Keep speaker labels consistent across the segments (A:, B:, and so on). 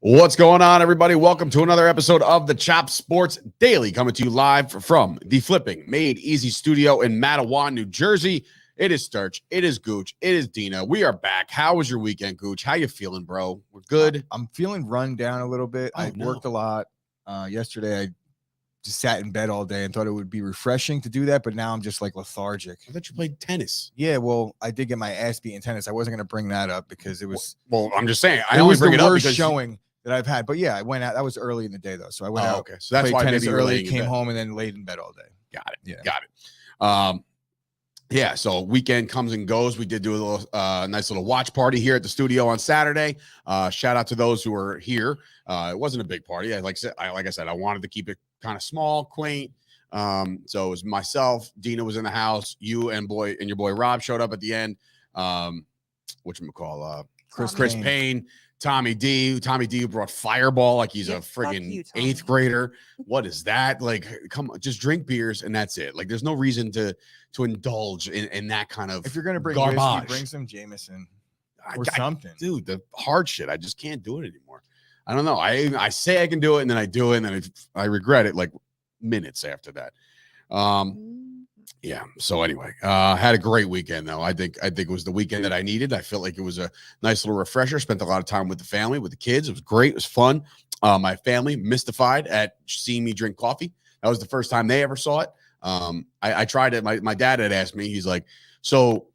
A: What's going on, everybody? Welcome to another episode of the Chop Sports Daily, coming to you live from the Flipping Made Easy studio in Matawan, New Jersey. It is Sturch, it is Gooch, it is Dina. We are back. How was your weekend, Gooch? How you feeling, bro? We're good.
B: I'm feeling run down a little bit. I worked a lot. Yesterday, I just sat in bed all day and thought it would be refreshing to do that, but now I'm just like lethargic.
A: I thought you played tennis.
B: Yeah, well, I did get my ass beat in tennis. I wasn't going to bring that up because it was.
A: Well, I'm just saying. I only bring it up because
B: showing that I've had. But yeah, I went out. That was early in the day though, so I went out.
A: Okay, so that's why
B: tennis
A: maybe
B: early, came home, and then laid in bed all day.
A: Got it.
B: Yeah,
A: got it. Yeah, so weekend comes and goes. We did do a little nice little watch party here at the studio on Saturday. Shout out to those who were here. It wasn't a big party. Like I said, I wanted to keep it kind of small, quaint. So it was myself, Dina was in the house, you and your boy Rob showed up at the end. Whatchamacall, Chris Payne, Tommy D brought Fireball like he's a friggin' 8th grader. What is that? Like, come on, just drink beers and that's it. Like, there's no reason to indulge in that kind of.
B: If you're gonna bring
A: garbage,
B: whiskey, bring some Jameson or something.
A: Dude, the hard shit, I just can't do it anymore. I don't know. I say I can do it and then I do it and then I regret it like minutes after that. Yeah. So anyway, had a great weekend though. I think it was the weekend that I needed. I felt like it was a nice little refresher. Spent a lot of time with the family, with the kids. It was great. It was fun. My family mystified at seeing me drink coffee. That was the first time they ever saw it. I tried it. My dad had asked me, he's like, so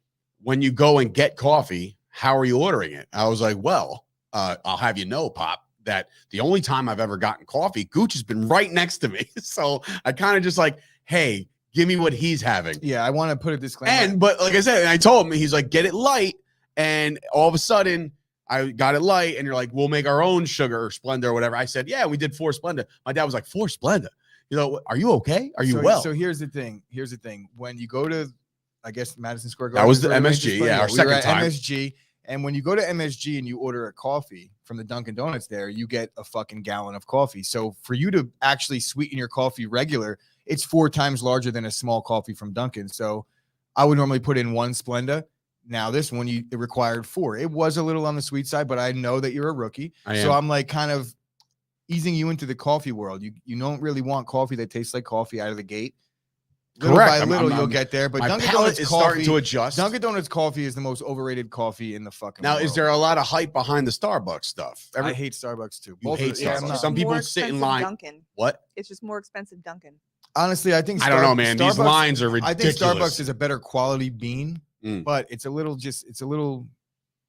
A: when you go and get coffee, how are you ordering it? I was like, well, I'll have you know, Pop, that the only time I've ever gotten coffee, Gooch has been right next to me. So I kind of just like, hey, give me what he's having.
B: Yeah, I want to put a disclaimer.
A: But like I said, and I told him, he's like, get it light. And all of a sudden, I got it light, and you're like, we'll make our own sugar or Splenda or whatever. I said, yeah, we did 4 Splenda. My dad was like, 4 Splenda? You know, are you okay? Are you well?
B: So here's the thing. When you go to, I guess, Madison Square Garden.
A: That was the MSG. Yeah, our second time.
B: MSG. And when you go to MSG and you order a coffee from the Dunkin' Donuts there, you get a fucking gallon of coffee. So for you to actually sweeten your coffee regular, it's 4 times larger than a small coffee from Dunkin'. So I would normally put in 1 Splenda. Now this one, it required 4. It was a little on the sweet side, but I know that you're a rookie. So I'm like kind of easing you into the coffee world. You don't really want coffee that tastes like coffee out of the gate. Little by little, you'll get there. But Dunkin' Donuts
A: is
B: coffee,
A: starting to adjust.
B: Dunkin' Donuts coffee is the most overrated coffee in the fucking world.
A: Is there a lot of hype behind the Starbucks stuff?
B: I hate Starbucks too.
A: You hate Starbucks. Some people sit in line.
C: Dunkin'.
A: What?
C: It's just more expensive Dunkin'.
B: Honestly, I think
A: I don't know, man. These lines are ridiculous.
B: I think Starbucks is a better quality bean, but it's a little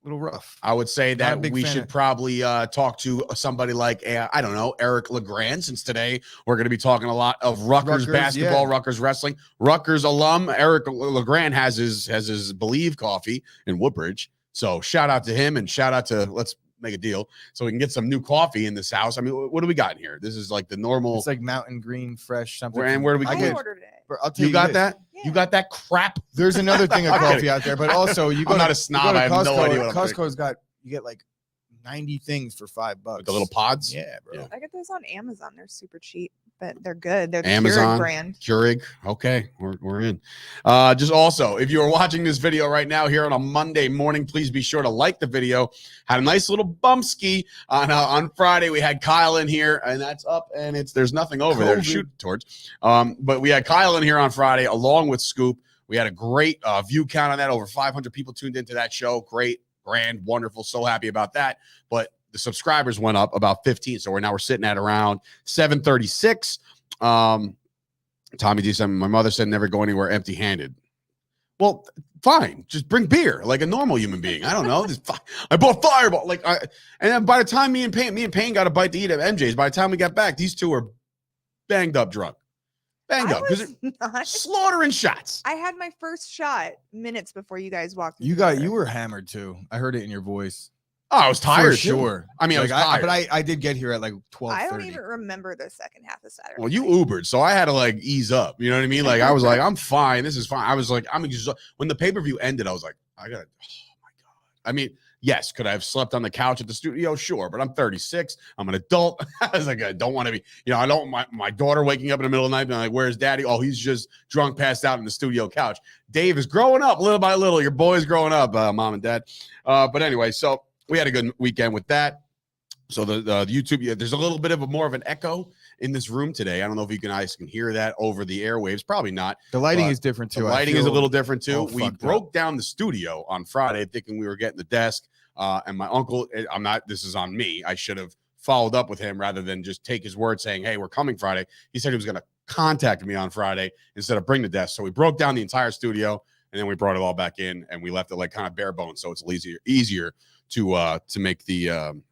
B: rough.
A: I would say that we should probably talk to somebody like, I don't know, Eric LeGrand, since today we're going to be talking a lot of Rutgers basketball, Rutgers wrestling. Rutgers alum Eric LeGrand has his Believe coffee in Woodbridge. So shout out to him and shout out to, let's make a deal so we can get some new coffee in this house. I mean, what do we got in here? This is like the normal.
B: It's like Mountain Green Fresh something.
A: And where do we
C: get
A: it?
C: I ordered it.
B: I'll tell
A: you got
B: this.
A: that?
C: Yeah.
A: You got that crap?
B: There's another thing of coffee out there, but also you go.
A: I'm not a snob. I have no idea what
B: Costco's got. You get like 90 things for $5.
A: Like the little pods?
B: Yeah, bro.
A: Yeah.
C: I get those on Amazon. They're super cheap, but they're good. They're the
A: Amazon
C: Keurig brand.
A: Keurig. Okay, we're in. Just also, if you are watching this video right now here on a Monday morning, please be sure to like the video. Had a nice little bump ski on Friday. We had Kyle in here, and that's up, and there's nothing over there to shoot towards. But we had Kyle in here on Friday along with Scoop. We had a great view count on that. Over 500 people tuned into that show. Great. Grand, wonderful, so happy about that. But the subscribers went up about 15, so we're sitting at around 736. Tommy D said, my mother said never go anywhere empty-handed. Well, fine, just bring beer like a normal human being. I don't know. I bought Fireball, and then by the time me and Payne got a bite to eat at MJ's, by the time we got back, these two were banged up drunk. Banged up because slaughtering shots.
C: I had my first shot minutes before you guys walked.
B: You were hammered too. I heard it in your voice.
A: Oh, I was tired.
B: For sure.
A: I mean,
B: like,
A: I was tired.
B: But I did get here at like 12:30.
C: I don't even remember the second half of Saturday.
A: Well, you Ubered, so I had to like ease up. You know what I mean? Like I was like, I'm fine. This is fine. I was like, when the pay-per-view ended, I was like, oh my God. I mean, yes, could I have slept on the couch at the studio? Sure, but I'm 36. I'm an adult. I was like, I don't want to be, I don't want my daughter waking up in the middle of the night and like, where's daddy? Oh, he's just drunk, passed out in the studio couch. Dave is growing up little by little. Your boy's growing up, mom and dad. But anyway, so we had a good weekend with that. So the YouTube, there's a little bit of more of an echo in this room today. I don't know if you guys can hear that over the airwaves. Probably not.
B: The lighting is different too.
A: The lighting is a little different too. We broke down the studio on Friday thinking we were getting the desk. And my uncle, this is on me. I should have followed up with him rather than just take his word saying, hey, we're coming Friday. He said he was going to contact me on Friday instead of bring the desk. So we broke down the entire studio and then we brought it all back in and we left it like kind of bare bones. So it's easier to make the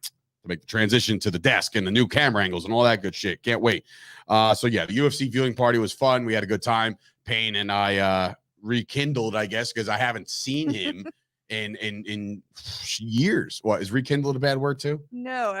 A: transition to the desk and the new camera angles and all that good shit. Can't wait. So yeah, the UFC viewing party was fun. We had a good time. Payne and I rekindled, I guess, because I haven't seen him in years. What, is rekindled a bad word too?
C: No,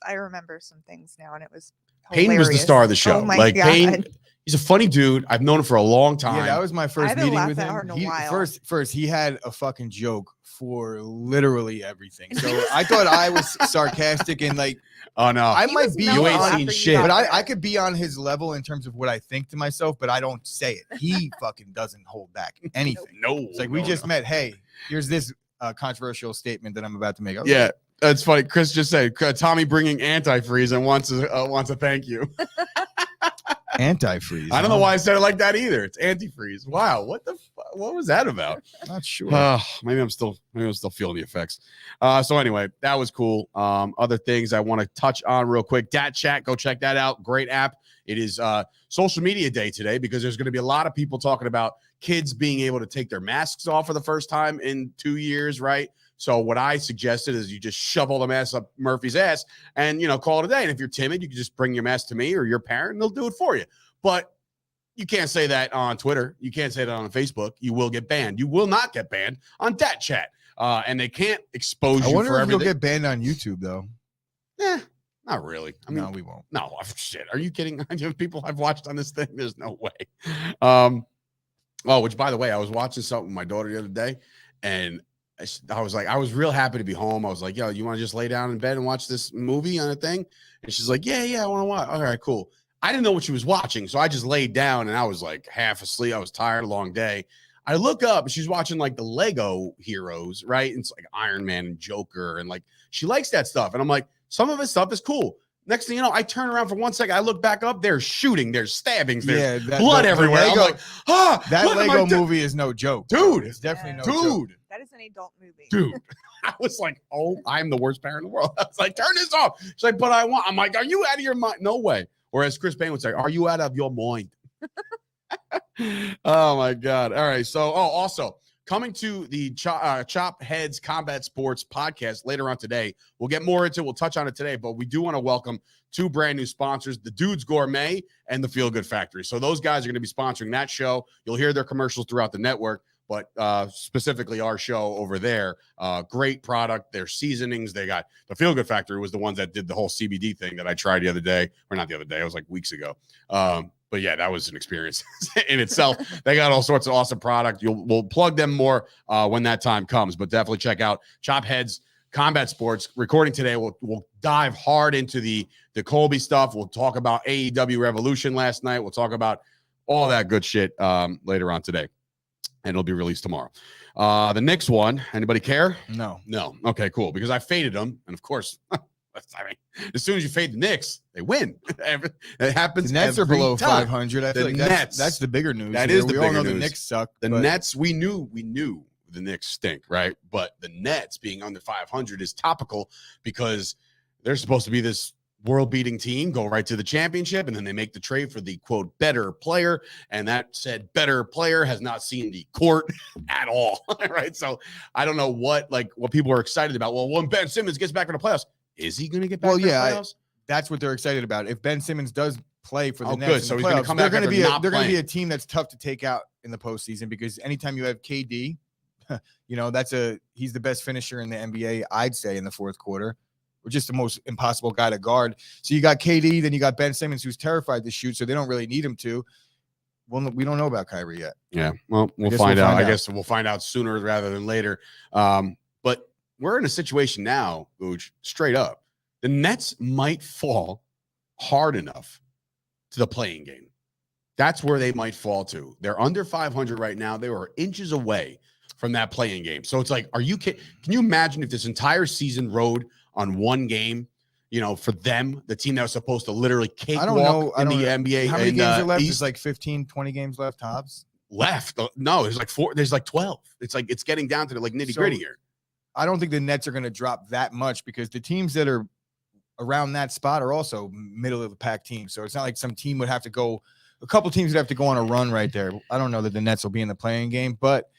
C: I remember some things now, and it was
A: Payne
C: hilarious.
A: was the star of the show.
C: Oh my
A: like
C: God.
A: Payne, he's a funny dude. I've known him for a long time.
B: Yeah, that was my first
C: haven't
B: meeting
C: laughed
B: with
C: that
B: him.
C: hard in a while.
B: First, he had a fucking joke for literally everything. So I thought I was sarcastic and like,
A: oh no,
B: I
C: He
B: might
C: was
B: be.
A: You ain't
C: mellow
A: seen
C: after
A: shit.
C: got
B: But
C: there.
B: I could be on his level in terms of what I think to myself, but I don't say it. He fucking doesn't hold back anything.
A: no.
B: It's like we just met. Hey, here's this controversial statement that I'm about to make.
A: Yeah, that's funny. Chris just said Tommy bringing antifreeze and wants a thank you.
B: Antifreeze.
A: I don't know why I said it like that either. It's antifreeze. Wow, what was that about?
B: Not sure.
A: Maybe I'm still feeling the effects. So anyway, that was cool. Other things I want to touch on real quick. Dat Chat, go check that out. Great app. It is social media day today because there's going to be a lot of people talking about kids being able to take their masks off for the first time in 2 years, right? So what I suggested is you just shove all the masks up Murphy's ass and, call it a day. And if you're timid, you can just bring your mask to me or your parent and they'll do it for you. But you can't say that on Twitter. You can't say that on Facebook. You will get banned. You will not get banned on Dat Chat. And they can't expose you
B: I wonder
A: for
B: if
A: everything.
B: you'll get banned on YouTube though.
A: Not really. I mean,
B: No, we won't.
A: No, shit. Are you kidding? People I've watched on this thing. There's no way. Which by the way, I was watching something with my daughter the other day and I was real happy to be home. I was like, yo, you want to just lay down in bed and watch this movie on a thing? And she's like, yeah, I want to watch. All right, cool. I didn't know what she was watching. So I just laid down and I was like half asleep. I was tired, a long day. I look up and she's watching like the Lego heroes, right? And it's like Iron Man and Joker. And like, she likes that stuff. And I'm like, some of this stuff is cool. Next thing you know, I turn around for 1 second. I look back up. There's shooting. There's stabbings. There's blood everywhere. I'm like,
B: that
A: what am I
B: Lego
A: doing?
B: movie is no joke,
A: Dude.
B: It's definitely no
A: Dude.
B: joke.
C: That is an adult movie.
A: Dude. I was like, oh, I'm the worst parent in the world. I was like, turn this off. She's like, but I'm like, are you out of your mind? No way. Or as Chris Payne would say, are you out of your mind? Oh my God. All right. So, also coming to the Chop Heads Combat Sports podcast later on today. We'll get more into it. We'll touch on it today, but we do want to welcome two brand new sponsors, the Dudes Gourmet and the Feel Good Factory. So those guys are going to be sponsoring that show. You'll hear their commercials throughout the network, but specifically our show over there. Great product. Their seasonings. They got the Feel Good Factory was the ones that did the whole CBD thing that I tried the other day, or not the other day. It was like weeks ago. But yeah, that was an experience in itself. They got all sorts of awesome product. We'll plug them more when that time comes, but definitely check out Chop Heads Combat Sports. Recording today, we'll dive hard into the Colby stuff. We'll talk about AEW Revolution last night. We'll talk about all that good shit later on today, and it'll be released tomorrow. The Knicks one. Anybody care?
B: No.
A: Okay, cool. Because I faded them, and of course. I mean, as soon as you fade the Knicks, they win. It happens.
B: The Nets are
A: every
B: below
A: time.
B: 500. I feel like
A: Nets.
B: that's the bigger news.
A: That
B: here.
A: is the
B: we all
A: bigger
B: know
A: news.
B: the Knicks suck.
A: The
B: but
A: Nets, we knew the Knicks stink, right? But the Nets being under 500 is topical because they're supposed to be this world-beating team, go right to the championship, and then they make the trade for the, quote, better player, and that said better player has not seen the court at all, right? So I don't know what people are excited about. Well, when Ben Simmons gets back in the playoffs, is he going to get back in the playoffs?
B: That's what they're excited about. If Ben Simmons does play for the Nets,
A: good. So he's going to come
B: they're
A: back.
B: They're going to be a team that's tough to take out in the postseason because anytime you have KD, he's the best finisher in the NBA, I'd say, in the fourth quarter. Or just the most impossible guy to guard. So you got KD, then you got Ben Simmons, who's terrified to shoot, so they don't really need him to. Well, we don't know about Kyrie yet.
A: Yeah, well, we'll find out. I guess we'll find out sooner rather than later. But we're in a situation now, Booch, straight up. The Nets might fall hard enough to the playing game. That's where they might fall to. They're under 500 right now. They were inches away from that playing game. So it's like, are you kidding? Can you imagine if this entire season rode on one game? for them, the team that was supposed to literally
B: I don't know.
A: cakewalk in the NBA.
B: How many games are left?
A: East
B: There's like 15, 20 games left, tops.
A: left. No, there's like 4. There's like 12. It's like it's getting down to the like nitty gritty here.
B: I don't think the Nets are going to drop that much because the teams that are around that spot are also middle of the pack teams. So it's not like some team would have to go. A couple teams would have to go on a run right there. I don't know that the Nets will be in the playing game, but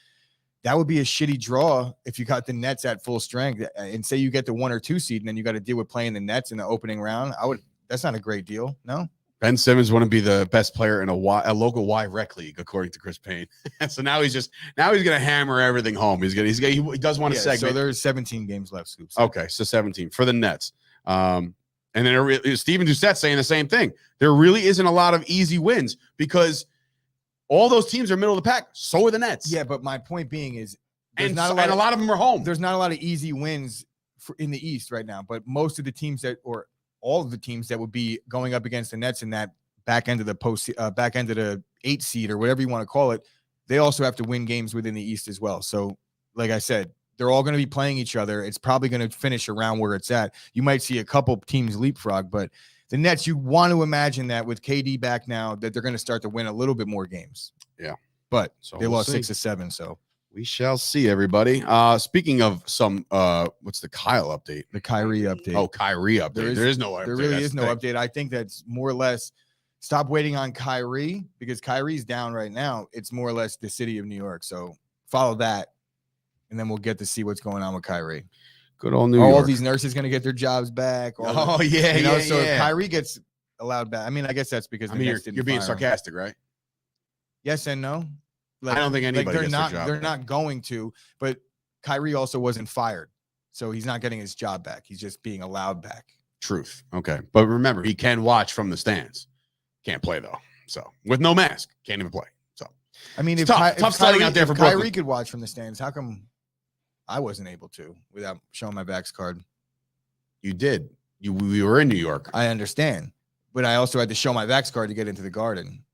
B: that would be a shitty draw if you got the Nets at full strength and say you get the 1 or 2 seed and then you got to deal with playing the Nets in the opening round. That's not a great deal. No.
A: Ben Simmons wouldn't be the best player in a local Y rec league, according to Chris Payne. So now he's going to hammer everything home. He does want a segment.
B: So there's 17 games left, Scoops.
A: Okay, so 17 for the Nets. And then Steven Doucette saying the same thing. There really isn't a lot of easy wins because all those teams are middle of the pack. So are the Nets.
B: Yeah, but my point being is,
A: a lot of them are home.
B: There's not a lot of easy wins in the East right now, but most of the teams or all of the teams that would be going up against the Nets in that back end of the back end of the 8 seed or whatever you want to call it, they also have to win games within the East as well. So, like I said, they're all going to be playing each other. It's probably going to finish around where it's at. You might see a couple teams leapfrog, but the Nets, you want to imagine that with KD back now, that they're going to start to win a little bit more games.
A: Yeah,
B: but
A: so
B: they lost
A: see.
B: 6 or 7. So
A: we shall see, everybody. Speaking of some, what's the Kyle update?
B: The Kyrie update.
A: Oh, Kyrie update. There is no update.
B: There really is no update. I think that's more or less stop waiting on Kyrie because Kyrie's down right now. It's more or less the city of New York. So follow that, and then we'll get to see what's going on with Kyrie.
A: Good old New York.
B: All these nurses going to get their jobs back. So if Kyrie gets allowed back, I mean, I guess that's because
A: you're being sarcastic, right?
B: Yes and no.
A: I don't think anybody gets their job.
B: They're not going to, but Kyrie also wasn't fired, so he's not getting his job back. He's just being allowed back.
A: Truth. Okay, but remember, he can watch from the stands. Can't play though. So with no mask, can't even play. So
B: I mean,
A: it's tough sledding out there for
B: Kyrie
A: Brooklyn.
B: could watch from the stands. How come I wasn't able to without showing my Vax card?
A: You did. We were in New York.
B: I understand, but I also had to show my Vax card to get into the Garden.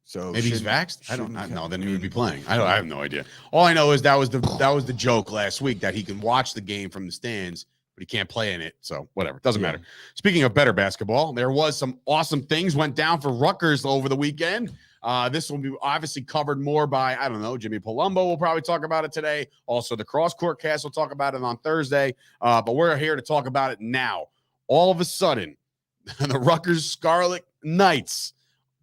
B: So
A: maybe he's vaxxed. I don't know. Then he would be playing. I have no idea. All I know is that was the joke last week that he can watch the game from the stands, but he can't play in it. So whatever, doesn't matter. Speaking of better basketball, there was some awesome things went down for Rutgers over the weekend. This will be obviously covered more by, I don't know, Jimmy Palumbo will probably talk about it today. Also, the Cross Court Cast will talk about it on Thursday. But we're here to talk about it now. All of a sudden, the Rutgers Scarlet Knights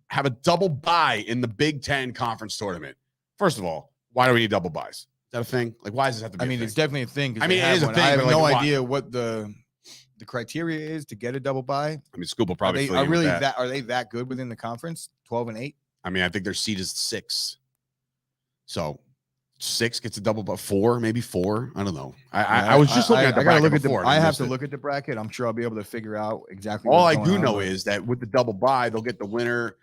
A: have a double bye in the Big Ten Conference Tournament. First of all, why do we need double buys? Is that a thing? Like, why does this have to be a thing?
B: It's definitely a thing.
A: I mean, it is a thing.
B: I have
A: but
B: no idea what the criteria is to get a double bye.
A: I mean, Scoop will probably
B: are they that good within the conference? 12-8?
A: I mean, I think their seed is 6. So 6 gets a double bye. 4, maybe 4. I don't know. I was just looking at the bracket before.
B: I have to look at the bracket. I'm sure I'll be able to figure out exactly.
A: All I do know is that with the double bye, they'll get the winner.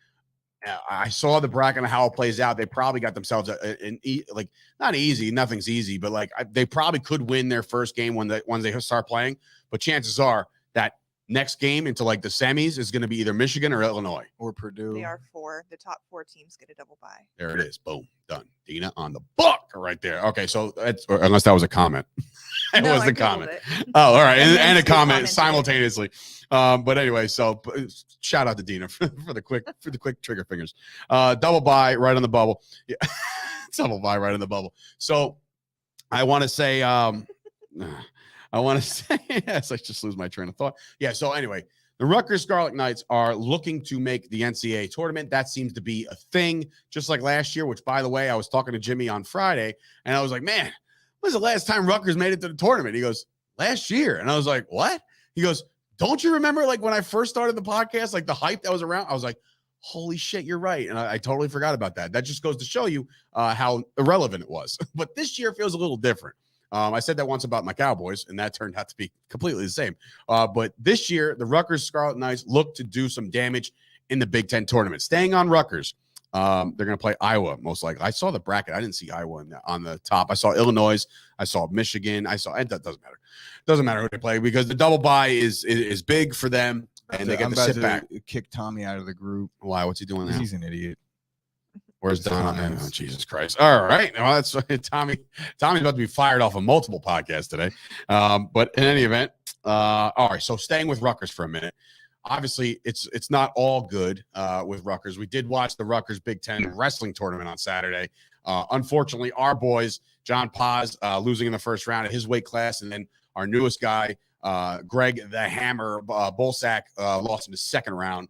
A: I saw the bracket and how it plays out. They probably got themselves like not easy. Nothing's easy, but like they probably could win their first game when they start playing. But chances are that next game into like the semis is going to be either Michigan or Illinois
C: or Purdue. They are 4. The top 4 teams get a double bye.
A: There it is. Boom. Done. Dina on the book right there. Okay. So unless that was a comment. It was the comment. Oh, all right. And a comment simultaneously. But anyway, so shout out to Dina for the quick trigger fingers. Double bye right on the bubble. Yeah. Double bye right on the bubble. So I want to say, yes, I just lose my train of thought. Yeah. So anyway, the Rutgers Scarlet Knights are looking to make the NCAA tournament. That seems to be a thing, just like last year, which, by the way, I was talking to Jimmy on Friday, and I was like, man, when's the last time Rutgers made it to the tournament? He goes, last year. And I was like, what? He goes, don't you remember like when I first started the podcast, like the hype that was around? I was like, holy shit, you're right. And I totally forgot about that. That just goes to show you how irrelevant it was. But this year feels a little different. I said that once about my Cowboys, and that turned out to be completely the same. But this year, the Rutgers Scarlet Knights look to do some damage in the Big Ten tournament. Staying on Rutgers, they're going to play Iowa, most likely. I saw the bracket. I didn't see Iowa on the top. I saw Illinois. I saw Michigan. That doesn't matter. Doesn't matter who they play because the double bye is big for them, and they get to sit back.
B: Kick Tommy out of the group.
A: Why? What's he doing now?
B: He's an idiot.
A: Where's Don? Oh, Jesus Christ. All right. Well, that's Tommy's about to be fired off of multiple podcasts today. But in any event, All right, so staying with Rutgers for a minute. Obviously, it's not all good with Rutgers. We did watch the Rutgers Big Ten wrestling tournament on Saturday. Unfortunately, our boys, John Paz, losing in the first round at his weight class, and then our newest guy, Greg the Hammer Bolsack, lost in the second round.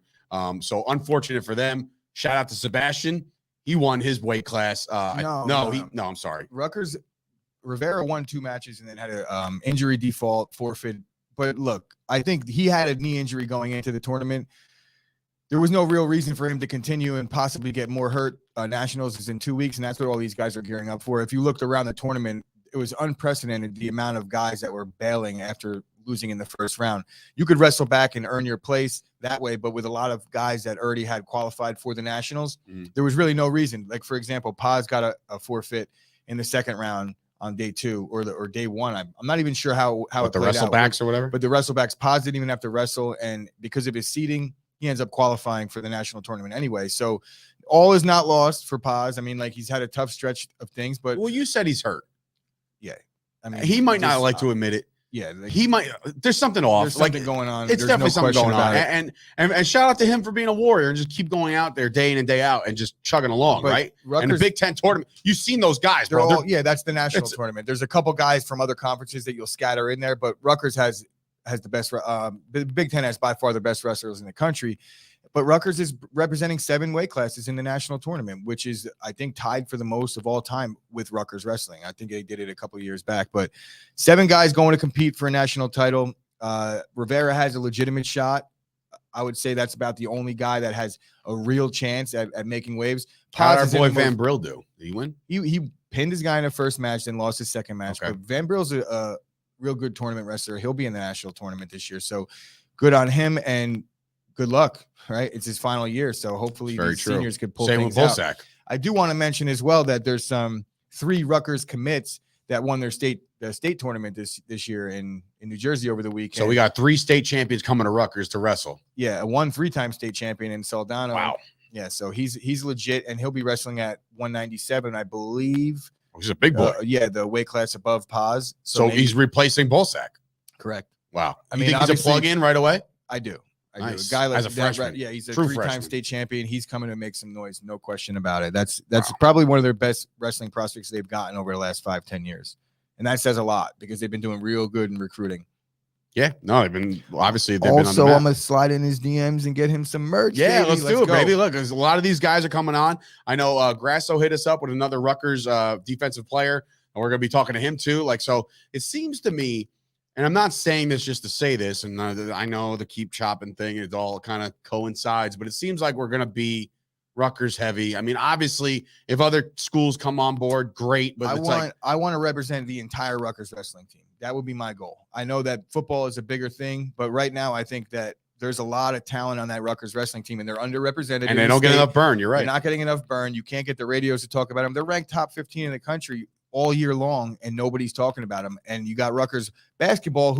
A: So unfortunate for them. Shout out to Sebastian. He won his weight class. No, I'm sorry.
B: Rutgers, Rivera won 2 matches and then had a injury default, forfeit. But look, I think he had a knee injury going into the tournament. There was no real reason for him to continue and possibly get more hurt. Nationals is in 2 weeks, and that's what all these guys are gearing up for. If you looked around the tournament, it was unprecedented, the amount of guys that were bailing after losing in the first round. You could wrestle back and earn your place that way, but with a lot of guys that already had qualified for the Nationals, there was really no reason. Like, for example, Paz got a forfeit in the second round on day 2 or day 1. I'm not even sure how it
A: the wrestlebacks or whatever.
B: But the wrestlebacks, Paz didn't even have to wrestle, and because of his seeding, he ends up qualifying for the national tournament anyway. So all is not lost for Paz. I mean, like, he's had a tough stretch of things, but
A: you said he's hurt.
B: Yeah, I mean,
A: he might not like to admit it.
B: Yeah, like,
A: he might. There's something off.
B: There's something going on.
A: It's definitely something going on. And shout out to him for being a warrior and just keep going out there day in and day out and just chugging along, right? And the Big Ten tournament, you've seen those guys, bro.
B: That's the national tournament. There's a couple guys from other conferences that you'll scatter in there, but Rutgers has the best. The Big Ten has by far the best wrestlers in the country. But Rutgers is representing 7 weight classes in the national tournament, which is, I think, tied for the most of all time with Rutgers wrestling. I think they did it a couple of years back. But 7 guys going to compete for a national title. Rivera has a legitimate shot. I would say that's about the only guy that has a real chance at making waves.
A: How did our boy Van Brill do? Did he win?
B: He pinned his guy in the first match, then lost his second match.
A: Okay.
B: But Van Brill's a real good tournament wrestler. He'll be in the national tournament this year. So good on him, and good luck, right? It's his final year, so hopefully these seniors could pull things out. I do want to mention as well that there's some 3 Rutgers commits that won the state tournament this year in New Jersey over the weekend.
A: So we got 3 state champions coming to Rutgers to wrestle.
B: Yeah, a 3-time state champion in Saldana.
A: Wow.
B: Yeah, so he's legit, and he'll be wrestling at 197, I believe.
A: He's a big boy.
B: Yeah, the weight class above Paz.
A: So he's replacing Bolsack.
B: Correct.
A: Wow. I mean, he's a plug-in right away?
B: I do.
A: Nice.
B: A guy like
A: as a freshman.
B: Yeah, he's a
A: True
B: 3-time
A: freshman.
B: state champion. He's coming to make some noise, no question about it. That's probably one of their best wrestling prospects they've gotten over the last 5-10 years, and that says a lot because they've been doing real good in recruiting.
A: Yeah, no, they've been
B: Also,
A: been on the map.
B: I'm gonna slide in his DMs and get him some merch.
A: Yeah,
B: baby.
A: let's do it, baby. Look, there's a lot of these guys are coming on. I know Grasso hit us up with another Rutgers defensive player, and we're gonna be talking to him too. Like, so it seems to me. And I'm not saying this just to say this, and I know the keep chopping thing, it all kind of coincides, but it seems like we're going to be Rutgers heavy. I mean, obviously, if other schools come on board, great. But
B: I want to represent the entire Rutgers wrestling team. That would be my goal. I know that football is a bigger thing, but right now I think that there's a lot of talent on that Rutgers wrestling team, and they're underrepresented.
A: And they don't get enough burn. You're right.
B: They're not getting enough burn. You can't get the radios to talk about them. They're ranked top 15 in the country all year long, and nobody's talking about them. And you got Rutgers basketball,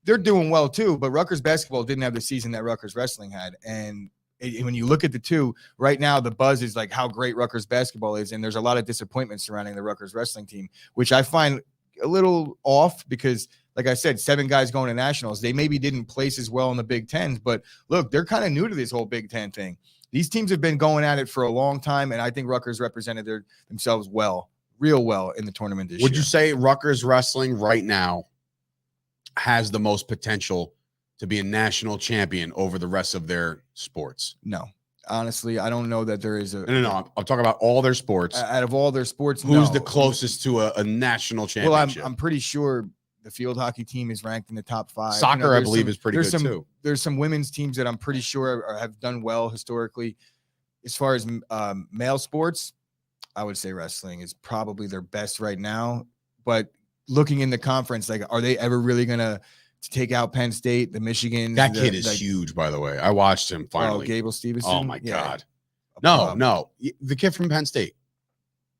B: they're doing well too, but Rutgers basketball didn't have the season that Rutgers wrestling had. And when you look at the two right now, the buzz is like how great Rutgers basketball is, and there's a lot of disappointment surrounding the Rutgers wrestling team, which I find a little off because, like I said, 7 guys going to nationals. They maybe didn't place as well in the Big Tens, but look, they're kind of new to this whole Big Ten thing. These teams have been going at it for a long time, and I think Rutgers represented themselves real well in the tournament this year.
A: Would you say Rutgers wrestling right now has the most potential to be a national champion over the rest of their sports?
B: No. Honestly, I don't know that there is a...
A: No. I'm talking about all their sports.
B: Out of all their sports,
A: who's the closest to a national championship?
B: Well, I'm pretty sure the field hockey team is ranked in the top 5.
A: Soccer, I believe, is pretty good too.
B: There's some women's teams that I'm pretty sure have done well historically. As far as male sports, I would say wrestling is probably their best right now. But looking in the conference, like, are they ever really going to take out Penn State, the Michigan?
A: That kid is huge, by the way. I watched him finally.
B: Oh, Gable Stevenson?
A: Oh, my God. No. The kid from Penn State.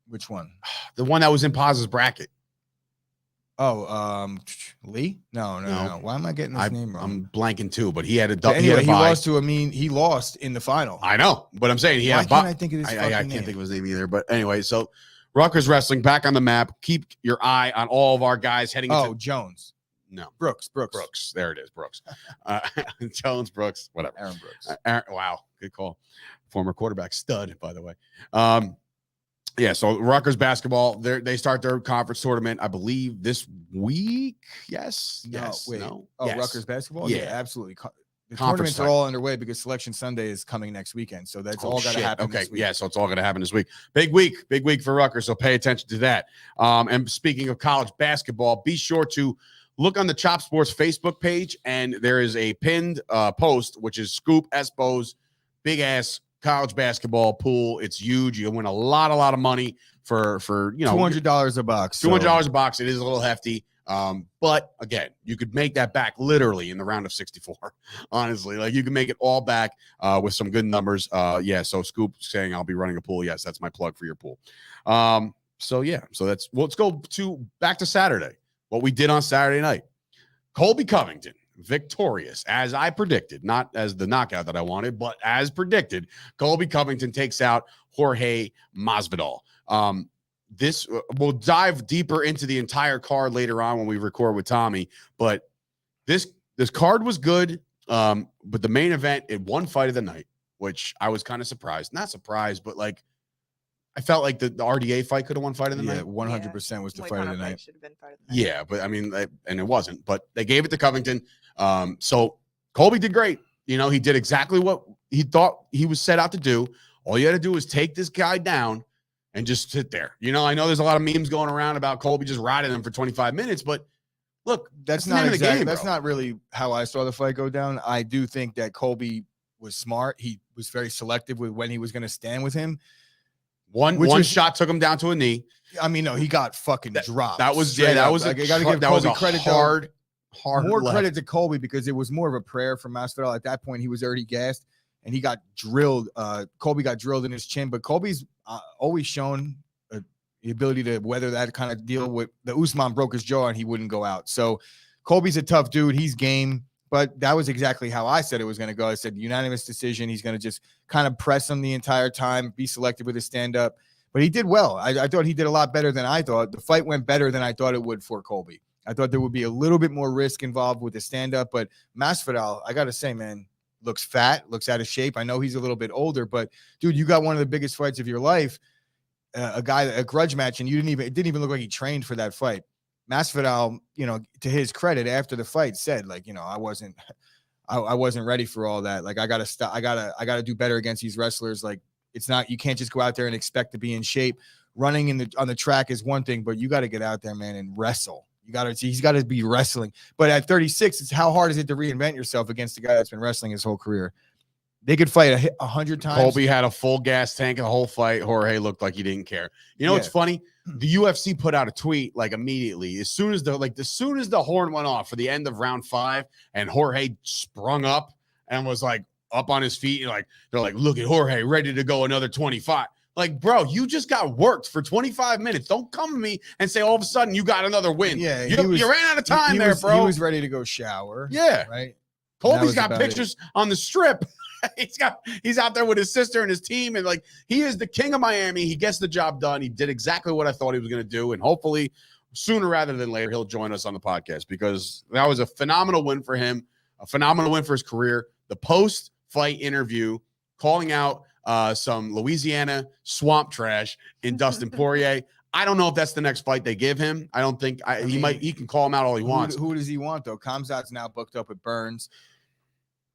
B: Which one?
A: The one that was in Paz's bracket.
B: Oh, Lee? No. Why am I getting his name wrong?
A: I'm blanking too, but he had a double.
B: Anyway, he lost in the final.
A: I know, but I'm saying
B: Why can't I think of his
A: I can't think of his name either. But anyway, so Rutgers wrestling back on the map. Keep your eye on all of our guys heading.
B: Jones.
A: No.
B: Brooks.
A: There it is. Brooks. Jones, Brooks, whatever.
B: Aaron Brooks.
A: Wow. Good call. Former quarterback stud, by the way. Yeah, so Rutgers basketball, they start their conference tournament, I believe, this week. Yes.
B: No,
A: Yes.
B: wait.
A: No.
B: Oh,
A: Yes.
B: Rutgers basketball?
A: Yeah.
B: Absolutely. The
A: Conference
B: tournaments are all underway because Selection Sunday is coming next weekend. So that's all got to happen.
A: Okay.
B: This week.
A: Yeah. So it's all going to happen this week. Big week for Rutgers. So pay attention to that. And speaking of college basketball, be sure to look on the Chop Sports Facebook page. And there is a pinned post, which is Scoop Espo's big ass college basketball pool. It's huge. You win a lot of money for
B: $200 a box.
A: $200 a box. It is a little hefty. But again, you could make that back literally in the round of 64. Honestly, like you can make it all back with some good numbers. Yeah. So Scoop saying I'll be running a pool. Yes, that's my plug for your pool. So that's let's go back to Saturday. What we did on Saturday night. Colby Covington victorious, as I predicted, not as the knockout that I wanted, but as predicted. Colby Covington takes out Jorge Masvidal. This we'll dive deeper into the entire card later on when we record with Tommy, but this card was good. But the main event, it one fight of the night, which I was kind of surprised. Not surprised, but like I felt like the RDA fight could have won fight of the night.
B: 100% was the fight of the night.
C: Should have been fight of the night.
A: Yeah, but I mean, and it wasn't. But they gave it to Covington. So Colby did great. You know, he did exactly what he thought he was set out to do. All you had to do was take this guy down and just sit there. You know, I know there's a lot of memes going around about Colby just riding him for 25 minutes, but look,
B: that's not exactly. That's not really how I saw the fight go down. I do think that Colby was smart. He was very selective with when he was going to stand with him. One
A: shot took him down to a knee.
B: I mean, no, he got fucking dropped.
A: That was like, I got to give Colby credit. Hard
B: more credit to Colby because it was more of a prayer from Masvidal. At that point, he was already gassed and he got drilled. Colby got drilled in his chin, but Colby's always shown the ability to weather that kind of deal. With the Usman broke his jaw and he wouldn't go out. So Colby's a tough dude. He's game. But that was exactly how I said it was going to go. I said unanimous decision. He's going to just kind of press him the entire time, be selective with his stand-up. But he did well. I thought he did a lot better than I thought. The fight went better than I thought it would for Colby. I thought there would be a little bit more risk involved with the stand-up. But Masvidal, I got to say, man, looks fat, looks out of shape. I know he's a little bit older. But, dude, you got one of the biggest fights of your life, a grudge match, and it didn't even look like he trained for that fight. Masvidal, you know, to his credit, after the fight said, like, you know, I wasn't ready for all that. Like, I gotta stop. I gotta do better against these wrestlers. Like, it's not, you can't just go out there and expect to be in shape. Running on the track is one thing, but you got to get out there, man, and wrestle. He's got to be wrestling. But at 36, it's how hard is it to reinvent yourself against a guy that's been wrestling his whole career? They could fight 100 times.
A: Colby had a full gas tank the whole fight. Jorge looked like he didn't care. You know what's funny? The UFC put out a tweet like immediately as soon as the horn went off for the end of round 5, and Jorge sprung up and was like up on his feet. And like they're like, look at Jorge, ready to go another 25. Like, bro, you just got worked for 25 minutes. Don't come to me and say all of a sudden you got another win.
B: Yeah,
A: you ran out of time bro.
B: He was ready to go shower.
A: Yeah,
B: right.
A: Colby's got pictures on the strip. He's out there with his sister and his team, and like he is the king of Miami. He gets the job done. He did exactly what I thought he was going to do, and hopefully sooner rather than later he'll join us on the podcast because that was a phenomenal win for him, a phenomenal win for his career. The post-fight interview calling out some Louisiana swamp trash in Dustin Poirier. I don't know if that's the next fight they give him. I don't think he can call him out all he wants.
B: Who does he want though? Khamzat's now booked up with Burns.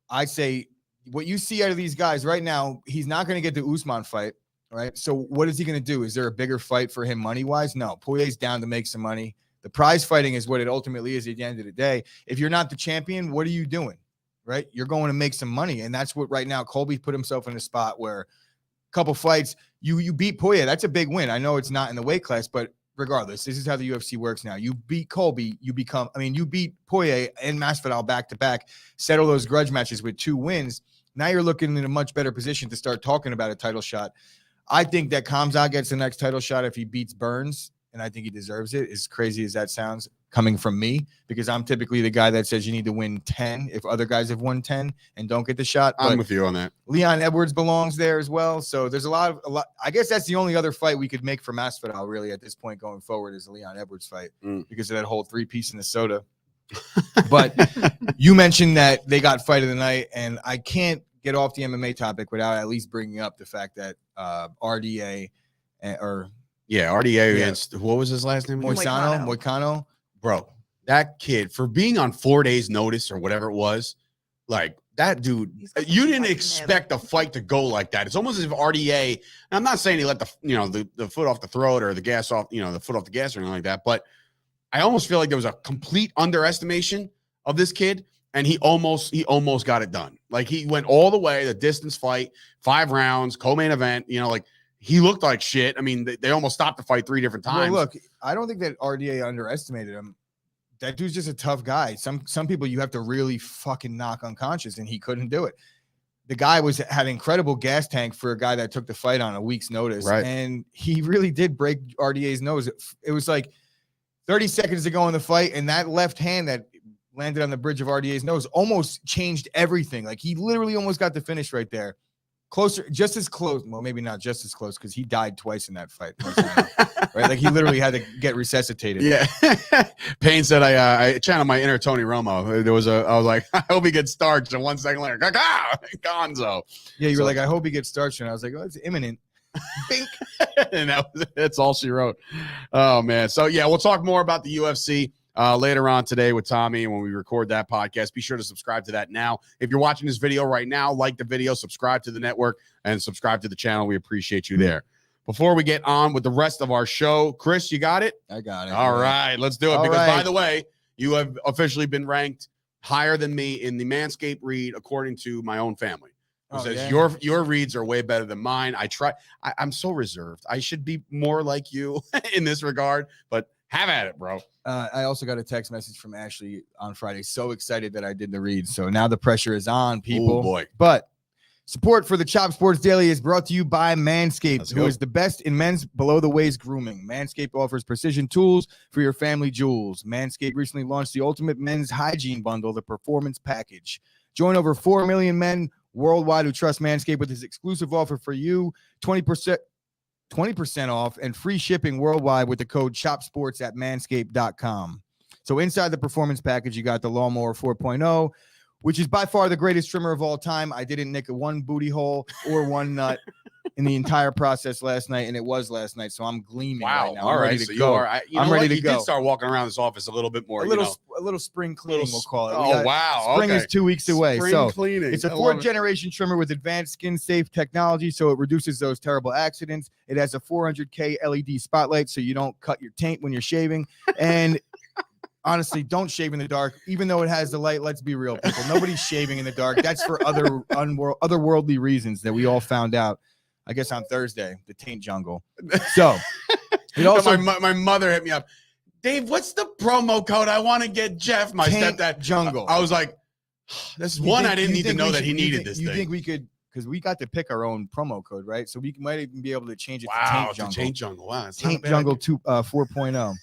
B: I say what you see out of these guys right now, he's not going to get the Usman fight, right? So what is he going to do? Is there a bigger fight for him money-wise? No. Poirier's down to make some money. The prize fighting is what it ultimately is at the end of the day. If you're not the champion, what are you doing, right? You're going to make some money, and that's what right now Colby put himself in a spot where a couple fights, you beat Poirier. That's a big win. I know it's not in the weight class, but regardless, this is how the UFC works now. You beat Colby, you beat Poirier and Masvidal back-to-back, settle those grudge matches with 2 wins. Now you're looking in a much better position to start talking about a title shot. I think that Khamzat gets the next title shot if he beats Burns, and I think he deserves it, as crazy as that sounds coming from me, because I'm typically the guy that says you need to win 10 if other guys have won 10 and don't get the shot.
A: I'm with you on that.
B: Leon Edwards belongs there as well. So there's a lot. I guess that's the only other fight we could make for Masvidal really at this point going forward is the Leon Edwards fight because of that whole 3-piece in the soda. But you mentioned that they got fight of the night, and I can't get off the MMA topic without at least bringing up the fact that RDA
A: RDA against what was his last name?
B: Moicano.
A: Bro, that kid for being on 4 days notice or whatever it was, like that dude, you didn't expect a fight to go like that. It's almost as if RDA, and I'm not saying he let the foot off the throat or the gas off, the foot off the gas or anything like that, but I almost feel like there was a complete underestimation of this kid, and he almost got it done. Like he went all the way, the distance fight, 5 rounds, co-main event, like he looked like shit. I mean, they almost stopped the fight 3 different times.
B: Well, look, I don't think that RDA underestimated him. That dude's just a tough guy. Some people you have to really fucking knock unconscious, and he couldn't do it. The guy had incredible gas tank for a guy that took the fight on a week's notice,
A: right?
B: And he really did break RDA's nose. It was like 30 seconds to go in the fight, and that left hand that landed on the bridge of RDA's nose almost changed everything. Like he literally almost got the finish right there. Closer, just as close. Well, maybe not just as close because he died twice in that fight. Right? Like he literally had to get resuscitated.
A: Yeah. Payne said I channeled my inner Tony Romo. I was like, I hope he gets starched. And 1 second later, Gonzo.
B: Yeah, you were like, I hope he gets starched. And I was like, oh, it's imminent. Bink.
A: And that's all she wrote. Oh man. So yeah, we'll talk more about the UFC later on today with Tommy when we record that podcast. Be sure to subscribe to that now. If you're watching this video right now, like the video, subscribe to the network, and subscribe to the channel. We appreciate you there. Before we get on with the rest of our show, Chris, you got it?
B: I got it.
A: All right, let's do it. By the way, you have officially been ranked higher than me in the Manscaped read according to my own family. It says your reads are way better than mine. I'm so reserved. I should be more like you in this regard, but have at it, bro.
B: I also got a text message from Ashley on Friday. So excited that I did the read. So now the pressure is on, people.
A: Oh, boy.
B: But support for the Chop Sports Daily is brought to you by Manscaped, who is the best in men's below-the-waist grooming. Manscaped offers precision tools for your family jewels. Manscaped recently launched the ultimate men's hygiene bundle, the Performance Package. Join over 4 million men worldwide who trust Manscaped with his exclusive offer for you, 20% off and free shipping worldwide with the code CHOPSPORTS at manscaped.com. So inside the Performance Package, you got the Lawnmower 4.0, which is by far the greatest trimmer of all time. I didn't nick one booty hole or one nut in the entire process last night, and it was last night, so I'm gleaming right now.
A: All right, so you are. I'm ready to go. You did start walking around this office a little bit more.
B: A little spring cleaning, we'll call it.
A: Oh, wow.
B: Spring is 2 weeks away.
A: Spring cleaning.
B: It's a 4th-generation trimmer with advanced skin-safe technology, so it reduces those terrible accidents. It has a 400K LED spotlight, so you don't cut your taint when you're shaving. And honestly, don't shave in the dark, even though it has the light. Let's be real, people. Nobody's shaving in the dark. That's for otherworldly reasons that we all found out, I guess, on Thursday, the taint jungle. So it also
A: my mother hit me up. Dave, what's the promo code? I want to get Jeff, my stepdad.
B: Jungle.
A: I was like, this is one I didn't need to know that he needed this thing.
B: You think we could, because we got to pick our own promo code, right? So we might even be able to change it to Taint Jungle.
A: Wow,
B: Taint Jungle 4.0.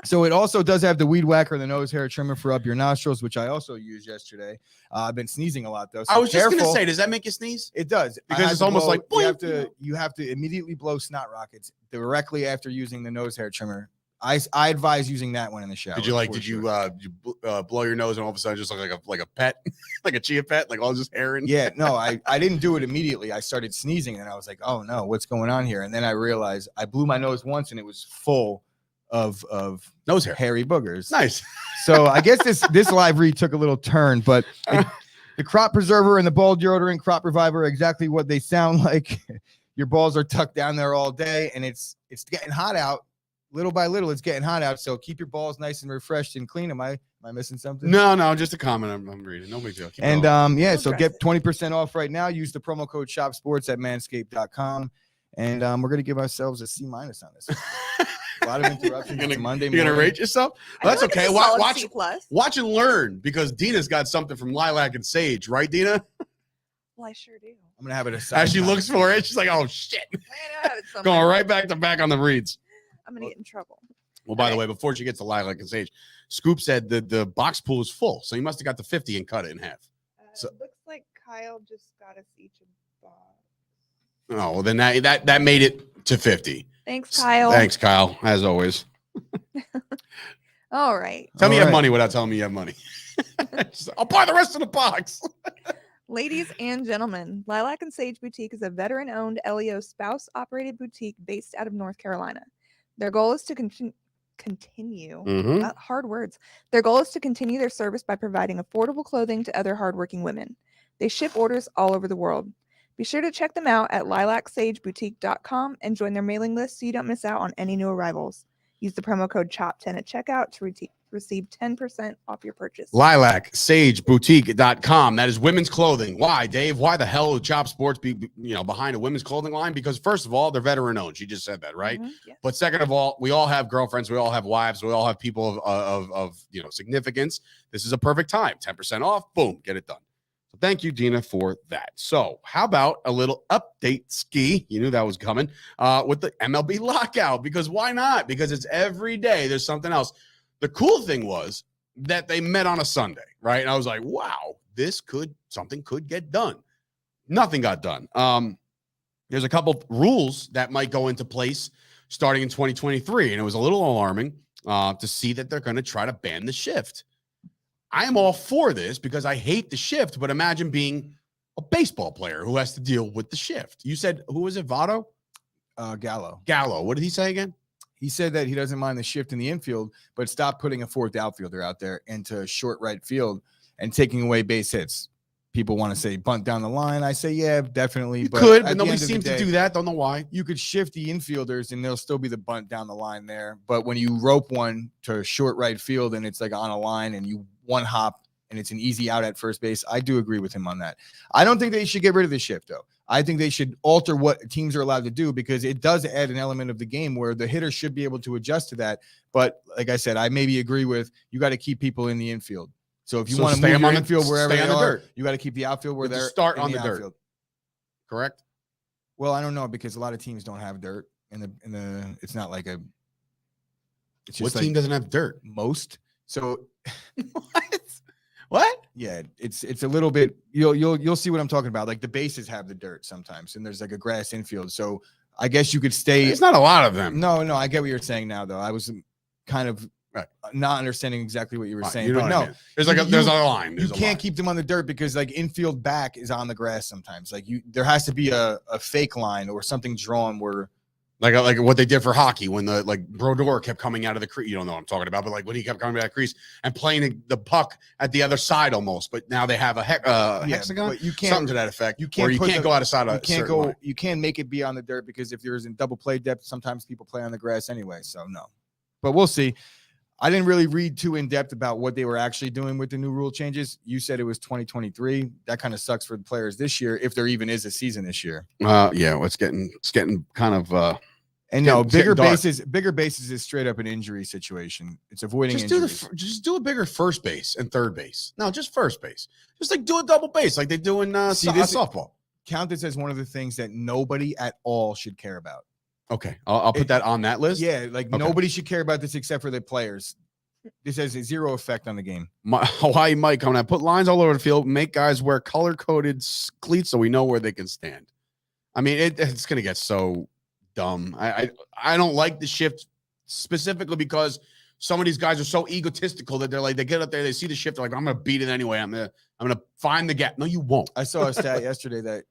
B: So it also does have the Weed Whacker, the nose hair trimmer for up your nostrils, which I also used yesterday. I've been sneezing a lot though. So
A: I was just gonna say, does that make you sneeze?
B: It does,
A: because it's almost like
B: you have to immediately blow snot rockets directly after using the nose hair trimmer. I advise using that one in the shower.
A: Did you blow your nose and all of a sudden just look like a pet, like a chia pet, like all just hair in?
B: Yeah, no, I didn't do it immediately. I started sneezing and I was like, oh no, what's going on here? And then I realized I blew my nose once and it was full of
A: nose hair,
B: hairy boogers.
A: Nice.
B: So I guess this live read took a little turn, but the crop preserver and the ball deodorant crop reviver are exactly what they sound like. Your balls are tucked down there all day, and it's getting hot out. Little by little, it's getting hot out. So keep your balls nice and refreshed and clean. Am I missing something?
A: No, just a comment I'm reading. No big deal.
B: And so get 20% off right now. Use the promo code CHOPSPORTS at manscaped.com. And we're gonna give ourselves a C- on this. A lot of interruptions. Monday morning.
A: You're gonna rate yourself? Well, that's okay. Watch and learn, because Dina's got something from Lilac and Sage, right, Dina?
C: Well, I sure do.
B: I'm gonna have it aside.
A: As she looks for it, she's like, "Oh shit!" Going right back to back on the reads.
C: I'm gonna get in trouble.
A: Well, by the way, before she gets to Lilac and Sage, Scoop said the box pool is full, so you must have got the 50 and cut it in half. So
C: looks like Kyle just got us each a box.
A: Oh, well, then that made it to 50.
C: Thanks, Kyle.
A: Thanks, Kyle, as always.
C: All right.
A: Tell me you have
B: All right.
A: money without telling me you have money. I'll buy the rest of the box.
C: Ladies and gentlemen, Lilac and Sage Boutique is a veteran-owned LEO spouse-operated boutique based out of North Carolina. Their goal is to continue
A: Mhm.
C: hard words. Their goal is to continue their service by providing affordable clothing to other hardworking women. They ship orders all over the world. Be sure to check them out at lilacsageboutique.com and join their mailing list so you don't miss out on any new arrivals. Use the promo code CHOP10 at checkout to receive 10% off your purchase.
A: LilacSageBoutique.com. That is women's clothing. Why, Dave? Why the hell would Chop Sports be behind a women's clothing line? Because first of all, they're veteran owned. She just said that, right?
C: Mhm, yes.
A: But second of all, we all have girlfriends, we all have wives, we all have people of significance. This is a perfect time. 10% off. Boom, get it done. So thank you, Dina, for that. So how about a little update ski? You knew that was coming with the MLB lockout, because why not? Because it's every day there's something else. The cool thing was that they met on a Sunday, right? And I was like, wow, something could get done. Nothing got done. There's a couple rules that might go into place starting in 2023. And it was a little alarming to see that they're going to try to ban the shift. I am all for this because I hate the shift, but imagine being a baseball player who has to deal with the shift. You said, who was it, Votto?
B: Gallo.
A: Gallo. What did he say again?
B: He said that he doesn't mind the shift in the infield, but stop putting a fourth outfielder out there into short right field and taking away base hits. People want to say bunt down the line. I say, yeah, definitely.
A: You
B: but
A: could, but
B: at the
A: nobody
B: end of the
A: seems to
B: day,
A: do that. Don't know why.
B: You could shift the infielders and there'll still be the bunt down the line there. But when you rope one to short right field and it's like on a line and you one hop and it's an easy out at first base, I do agree with him on that. I don't think they should get rid of the shift, though. I think they should alter what teams are allowed to do, because it does add an element of the game where the hitter should be able to adjust to that. But like I said, I maybe agree with, you got to keep people in the infield. So if you want to move your infield wherever they are, you got to keep the outfield where they're
A: start on the dirt.
B: Outfield.
A: Correct?
B: Well, I don't know, because a lot of teams don't have dirt in the it's not like a it's just
A: what team doesn't have dirt?
B: Most. So
A: What?
B: Yeah, it's a little bit, you'll see what I'm talking about. Like the bases have the dirt sometimes and there's like a grass infield. So I guess you could stay.
A: There's not a lot of them.
B: No, I get what you're saying now, though. I was kind of not understanding exactly what you were saying.
A: But no, there's a line.
B: You can't keep them on the dirt because like infield back is on the grass sometimes. Like there has to be a fake line or something drawn where
A: like what they did for hockey when the Brodeur kept coming out of the crease. You don't know what I'm talking about, but like when he kept coming out of the crease and playing the puck at the other side almost. But now they have a hexagon.
B: But you can't,
A: something to that effect.
B: You can't,
A: or you can't go outside.
B: You can't make it be on the dirt, because if there's in double play depth, sometimes people play on the grass anyway. So no, but we'll see. I didn't really read too in depth about what they were actually doing with the new rule changes. You said it was 2023. That kind of sucks for the players this year, if there even is a season this year.
A: Yeah, well, it's getting kind of.
B: And no, bigger bases is straight up an injury situation. It's avoiding injuries.
A: Just do a bigger first base and third base. No, just first base. Just like do a double base like they do in softball.
B: Count this as one of the things that nobody at all should care about.
A: Okay, I'll put that on that list.
B: Yeah, like nobody should care about this except for the players. This has zero effect on the game.
A: Hawaii Mike coming out. Put lines all over the field. Make guys wear color-coded cleats so we know where they can stand. I mean, it's going to get so dumb. I don't like the shift specifically because some of these guys are so egotistical that they get up there, they see the shift, they're like, I'm gonna beat it anyway. I'm gonna find the gap. No, you won't.
B: I saw a stat yesterday that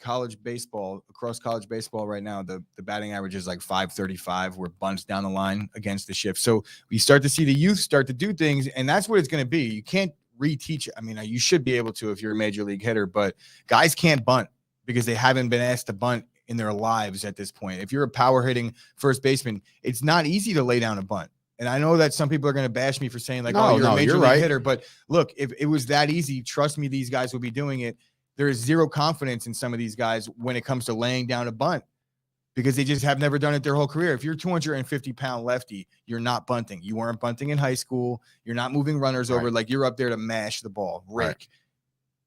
B: across college baseball right now, the batting average is like 535, where bunts down the line against the shift. So we start to see the youth start to do things, and that's what it's going to be. You can't reteach it. I mean, you should be able to if you're a major league hitter, but guys can't bunt because they haven't been asked to bunt in their lives at this point. If you're a power hitting first baseman, it's not easy to lay down a bunt. And I know that some people are going to bash me for saying like, you're a major league hitter. But look, if it was that easy, trust me, these guys will be doing it. There is zero confidence in some of these guys when it comes to laying down a bunt, because they just have never done it their whole career. If you're 250-pound lefty, you're not bunting. You weren't bunting in high school. You're not moving runners over. Like, you're up there to mash the ball, rake. Right.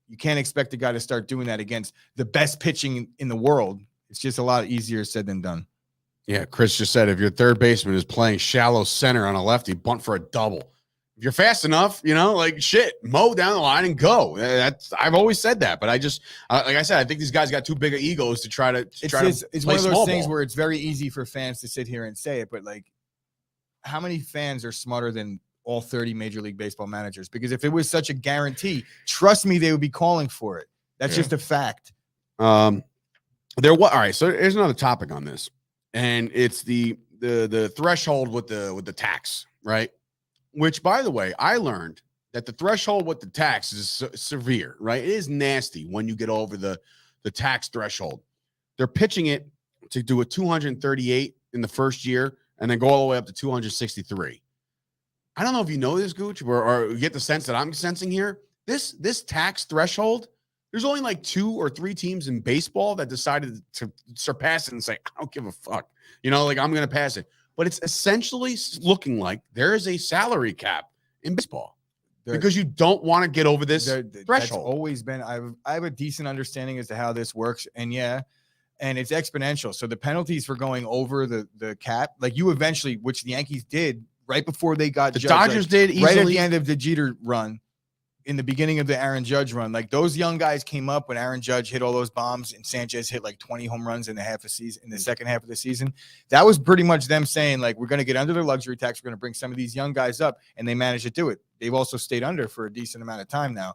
B: You can't expect a guy to start doing that against the best pitching in the world. It's just a lot easier said than done.
A: Yeah, Chris just said if your third baseman is playing shallow center on a lefty, bunt for a double. If you're fast enough, mow down the line and go. I've always said that, but I just like I said, I think these guys got too big of egos to try to.
B: It's one of those things where it's very easy for fans to sit here and say it, but like, how many fans are smarter than all 30 Major League Baseball managers, because if it was such a guarantee, trust me, they would be calling for it. That's just a fact.
A: All right, so here's another topic on this, and it's the threshold with the tax, right? Which, by the way, I learned that the threshold with the tax is severe, right? It is nasty when you get over the tax threshold. They're pitching it to do a 238 in the first year and then go all the way up to 263. I don't know if you know this, Gooch, or get the sense that I'm sensing here. This tax threshold, there's only like 2 or 3 teams in baseball that decided to surpass it and say, I don't give a fuck. You know, like, I'm going to pass it. But it's essentially looking like there is a salary cap in baseball because you don't want to get over this threshold.
B: That's always been, I have a decent understanding as to how this works. And and it's exponential. So the penalties for going over the cap, like you eventually, which the Yankees did right before they got
A: the Dodgers did easily.
B: Right at the end of the Jeter run, in the beginning of the Aaron Judge run, like those young guys came up when Aaron Judge hit all those bombs and Sanchez hit like 20 home runs in the second half of the season. That was pretty much them saying, like, we're going to get under their luxury tax. We're going to bring some of these young guys up, and they managed to do it. They've also stayed under for a decent amount of time now.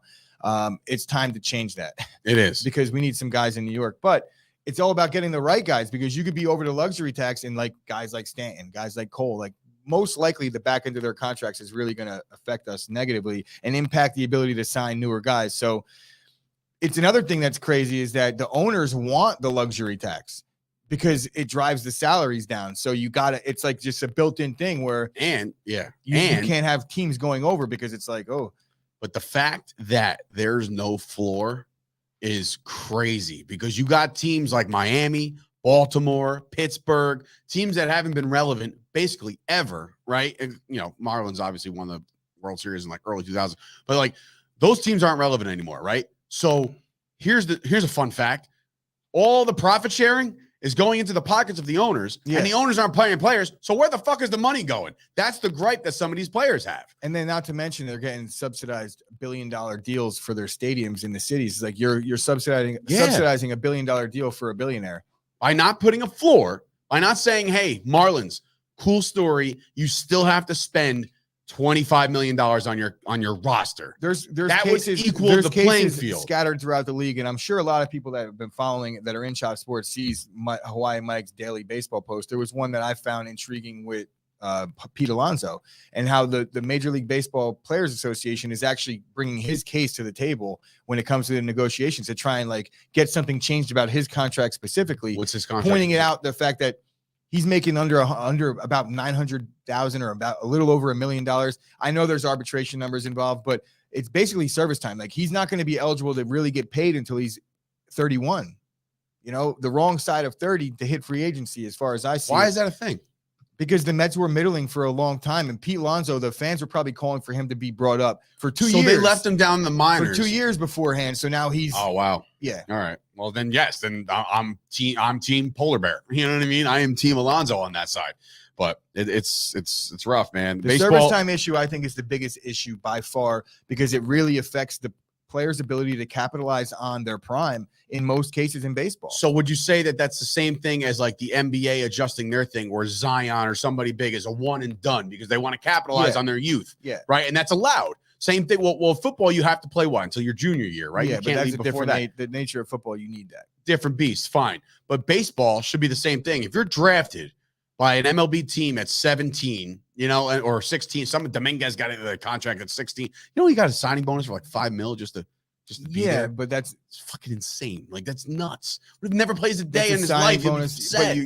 B: It's time to change that.
A: It is.
B: Because we need some guys in New York, but it's all about getting the right guys, because you could be over the luxury tax and like guys like Stanton, guys like Cole, like most likely the back end of their contracts is really going to affect us negatively and impact the ability to sign newer guys. So it's another thing that's crazy is that the owners want the luxury tax because it drives the salaries down. So you got to, it's like just a built-in thing where, you can't have teams going over because it's like, oh,
A: but the fact that there's no floor is crazy because you got teams like Miami, Baltimore, Pittsburgh, teams that haven't been relevant basically ever, right? And, you know, Marlins obviously won the World Series in like early 2000s, but like those teams aren't relevant anymore, right? So here's a fun fact. All the profit sharing is going into the pockets of the owners, and the owners aren't paying players. So where the fuck is the money going? That's the gripe that some of these players have.
B: And then not to mention they're getting subsidized $1 billion deals for their stadiums in the cities. Like you're subsidizing $1 billion deal for a billionaire.
A: By not putting a floor, by not saying, hey, Marlins, cool story, you still have to spend $25 million on your roster.
B: There's
A: that
B: cases,
A: would equal the playing field
B: scattered throughout the league, and I'm sure a lot of people that have been following that are in Chop Sports sees Hawaii Mike's daily baseball post. There was one that I found intriguing with Pete Alonso and how the Major League Baseball Players Association is actually bringing his case to the table when it comes to the negotiations to try and like get something changed about his contract specifically.
A: What's his contract?
B: Pointing it out, the fact that he's making under about $900,000 or about a little over $1 million. I know there's arbitration numbers involved, but it's basically service time. Like he's not going to be eligible to really get paid until he's 31. You know, the wrong side of 30 to hit free agency, as far as I see.
A: Why is that a thing?
B: Because the Mets were middling for a long time, and Pete Alonso, the fans were probably calling for him to be brought up for 2 years.
A: So they left him down the minors
B: for 2 years beforehand. So now he's.
A: Oh wow.
B: Yeah.
A: All right. Well then, yes. Then I'm team polar bear. You know what I mean? I am team Alonso on that side. But it's rough, man.
B: The service time issue, I think, is the biggest issue by far because it really affects the players' ability to capitalize on their prime in most cases in baseball.
A: So would you say that that's the same thing as like the NBA adjusting their thing where Zion or somebody big is a one and done because they want to capitalize on their youth?
B: Yeah.
A: Right. And that's allowed. Same thing. Well, football, you have to play one until your junior year, right?
B: Yeah,
A: you can't
B: but that's
A: leave
B: a
A: before
B: different
A: that.
B: the nature of football. You need that.
A: Different beast. Fine. But baseball should be the same thing. If you're drafted by an MLB team at 17, you know, or 16, some Dominguez got into the contract at 16. You know, he got a signing bonus for like $5 million just to be there.
B: But it's
A: fucking insane. Like that's nuts. We've never plays a day
B: a
A: in his
B: signing
A: life.
B: bonus, but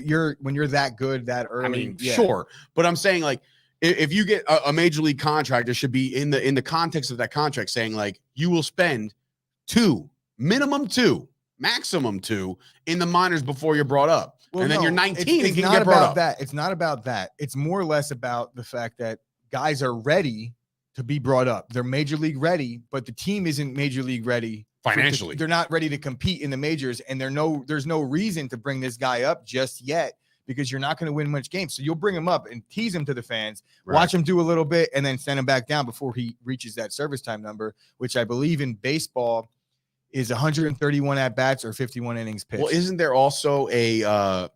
B: when you're that good that early.
A: I mean, sure, but I'm saying like if you get a major league contract, there should be in the context of that contract saying like you will spend minimum two, maximum two in the minors before you're brought up.
B: Well,
A: and then you're 19 and can
B: not
A: get brought
B: about
A: up.
B: that. It's not about that. It's more or less about the fact that guys are ready to be brought up. They're major league ready, but the team isn't major league ready
A: financially.
B: They're not ready to compete in the majors, and there's no reason to bring this guy up just yet because you're not going to win much games. So you'll bring him up and tease him to the fans, watch him do a little bit, and then send him back down before he reaches that service time number, which I believe in baseball is 131 at bats or 51 innings pitched.
A: Well, isn't there also a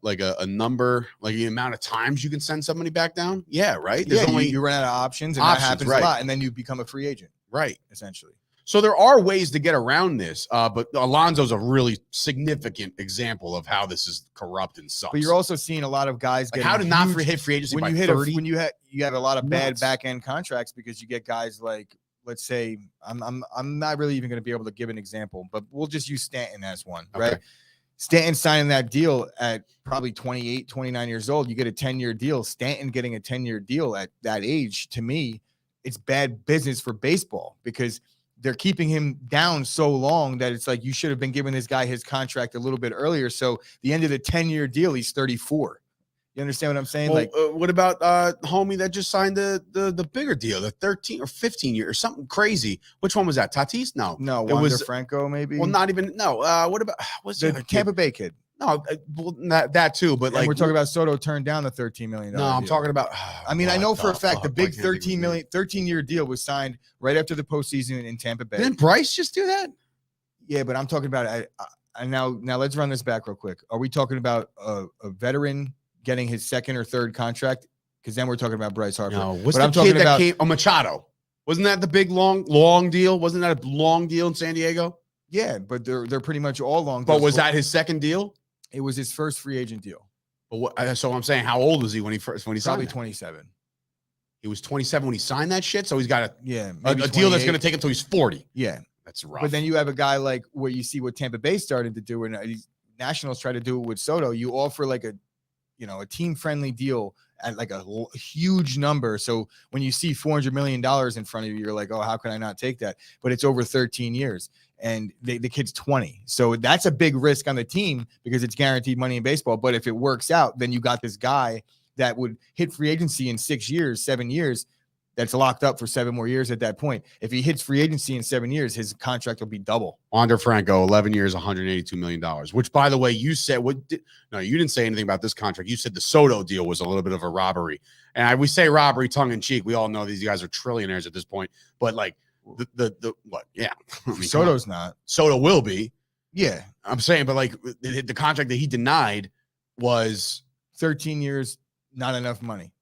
A: number, like the amount of times you can send somebody back down? Yeah, right. There's only
B: you run out of options, and that happens a lot, and then you become a free agent,
A: right?
B: Essentially.
A: So there are ways to get around this, but Alonso's a really significant example of how this is corrupt and sucks.
B: But you're also seeing a lot of guys
A: like how to not hit free agency
B: when
A: by
B: you
A: 30?
B: when you had a lot of bad back end contracts because you get guys like, let's say, I'm not really even going to be able to give an example, but we'll just use Stanton as one, right? Stanton signing that deal at probably 28, 29 years old. You get a 10-year deal. Stanton getting a 10-year deal at that age, to me, it's bad business for baseball because they're keeping him down so long that it's like you should have been giving this guy his contract a little bit earlier. So the end of the 10-year deal, he's 34. You understand what I'm saying?
A: Well, like, what about homie that just signed the bigger deal, the 13 or 15 year or something crazy? Which one was that? Tatis? No,
B: it was Franco, maybe.
A: Well, not even. No. What about what's
B: the Tampa Bay kid?
A: No, well, that too. But like
B: we're talking about Soto turned down the $13 million.
A: No, I'm talking about.
B: I mean, I know for a fact the big 13-year deal was signed right after the postseason in Tampa Bay.
A: Didn't Bryce just do that?
B: Yeah, but I'm talking about. Now let's run this back real quick. Are we talking about a veteran getting his second or third contract? Because then we're talking about Bryce Harper.
A: No, what's the kid that came? Oh, Machado. Wasn't that the big long deal? Wasn't that a long deal in San Diego?
B: Yeah, but they're pretty much all long.
A: But was that his second deal?
B: It was his first free agent deal.
A: But so I'm saying, how old was he when he signed?
B: Probably 27.
A: He was 27 when he signed that shit. So he's got a deal that's going to take him until he's 40.
B: Yeah,
A: that's rough.
B: But then you have a guy like where you see what Tampa Bay started to do, and Nationals try to do it with Soto. You offer like a team friendly deal at like a huge number. So when you see $400 million in front of you, you're like, oh, how can I not take that? But it's over 13 years. And the kid's 20. So that's a big risk on the team because it's guaranteed money in baseball. But if it works out, then you got this guy that would hit free agency in 6 years, 7 years, that's locked up for 7 more years at that point. If he hits free agency in 7 years, his contract will be double.
A: Wander Franco, 11 years, $182 million, which, by the way, you said, no, you didn't say anything about this contract. You said the Soto deal was a little bit of a robbery. And we say robbery tongue in cheek. We all know these guys are trillionaires at this point. But like, the what? Yeah, I mean,
B: Soto's not.
A: Soto will be.
B: Yeah,
A: I'm saying, but like the contract that he denied was
B: 13 years, not enough money.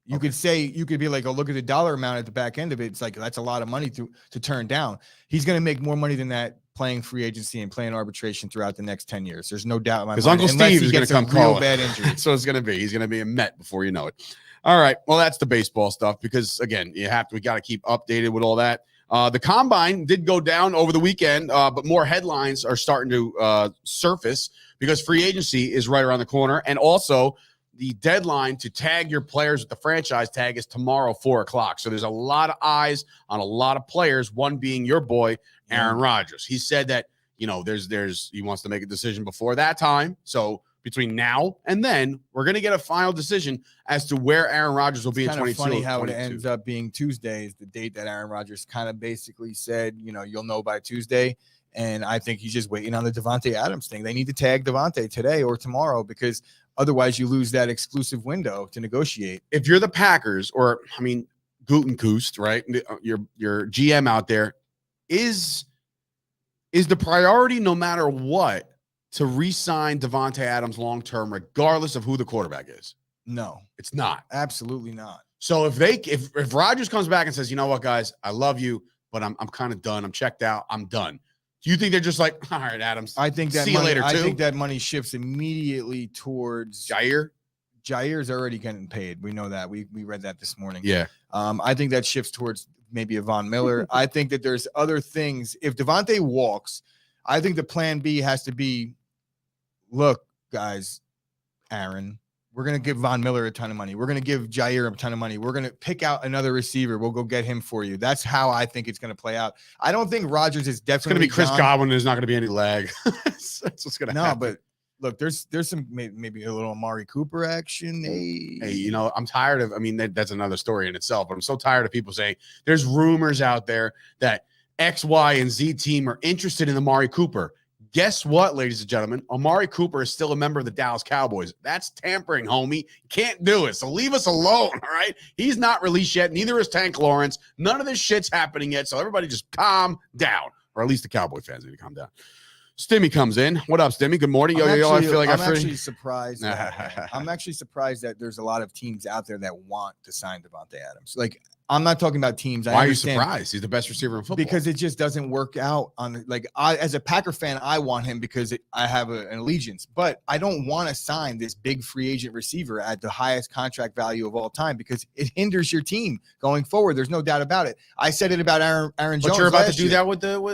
B: You could be like, oh, look at the dollar amount at the back end of it. It's like that's a lot of money to turn down. He's going to make more money than that playing free agency and playing arbitration throughout the next 10 years. There's no doubt in my mind.
A: Because Uncle Steve is going to come
B: real bad injury.
A: So it's going to be. He's going to be a Met before you know it. All right. Well, that's the baseball stuff because, again, we got to keep updated with all that. The combine did go down over the weekend, but more headlines are starting to surface because free agency is right around the corner. And also the deadline to tag your players with the franchise tag is tomorrow, 4:00. So there's a lot of eyes on a lot of players, one being your boy, Aaron Rodgers. He said that, he wants to make a decision before that time. So between now and then, we're going to get a final decision as to where Aaron Rodgers will be in 22.
B: It's funny how it ends up being Tuesday is the date that Aaron Rodgers kind of basically said, you'll know by Tuesday. And I think he's just waiting on the Davante Adams thing. They need to tag Davante today or tomorrow because otherwise you lose that exclusive window to negotiate.
A: If you're the Packers Gutenkoost, right? Your GM out there, is the priority no matter what to re-sign Davante Adams long-term, regardless of who the quarterback is?
B: No,
A: it's not.
B: Absolutely not.
A: So if Rodgers comes back and says, you know what, guys, I love you, but I'm kind of done. I'm checked out. I'm done. Do you think they're just like, all right, Adams?
B: I think that
A: see you later,
B: I think that money shifts immediately towards
A: Jair.
B: Jair's already getting paid. We know that. We read that this morning.
A: Yeah.
B: I think that shifts towards maybe a Von Miller. I think that there's other things. If Davante walks, I think the plan B has to be, look, guys, Aaron, we're going to give Von Miller a ton of money. We're going to give Jair a ton of money. We're going to pick out another receiver. We'll go get him for you. That's how I think it's going to play out. I don't think Rodgers is definitely
A: going to be Chris Godwin. There's not going to be any lag. That's what's going to happen.
B: No, but look, there's some maybe a little Amari Cooper action.
A: Hey, I'm tired of, that's another story in itself, but I'm so tired of people saying there's rumors out there that X, Y, and Z team are interested in Amari Cooper. Guess what, ladies and gentlemen? Amari Cooper is still a member of the Dallas Cowboys. That's tampering, homie. Can't do it. So leave us alone, all right? He's not released yet. Neither is Tank Lawrence. None of this shit's happening yet. So everybody just calm down, all or at least the Cowboy fans need to calm down. Stimmy comes in. What up, Stimmy? Good morning. I feel like
B: I'm actually surprised. I'm actually surprised that there's a lot of teams out there that want to sign Davante Adams. Like, I'm not talking about teams.
A: Why are you surprised? He's the best receiver in football.
B: Because it just doesn't work out on as a Packer fan, I want him because I have an allegiance, but I don't want to sign this big free agent receiver at the highest contract value of all time because it hinders your team going forward. There's no doubt about it. I said it about Aaron Jones.
A: But you're about to do that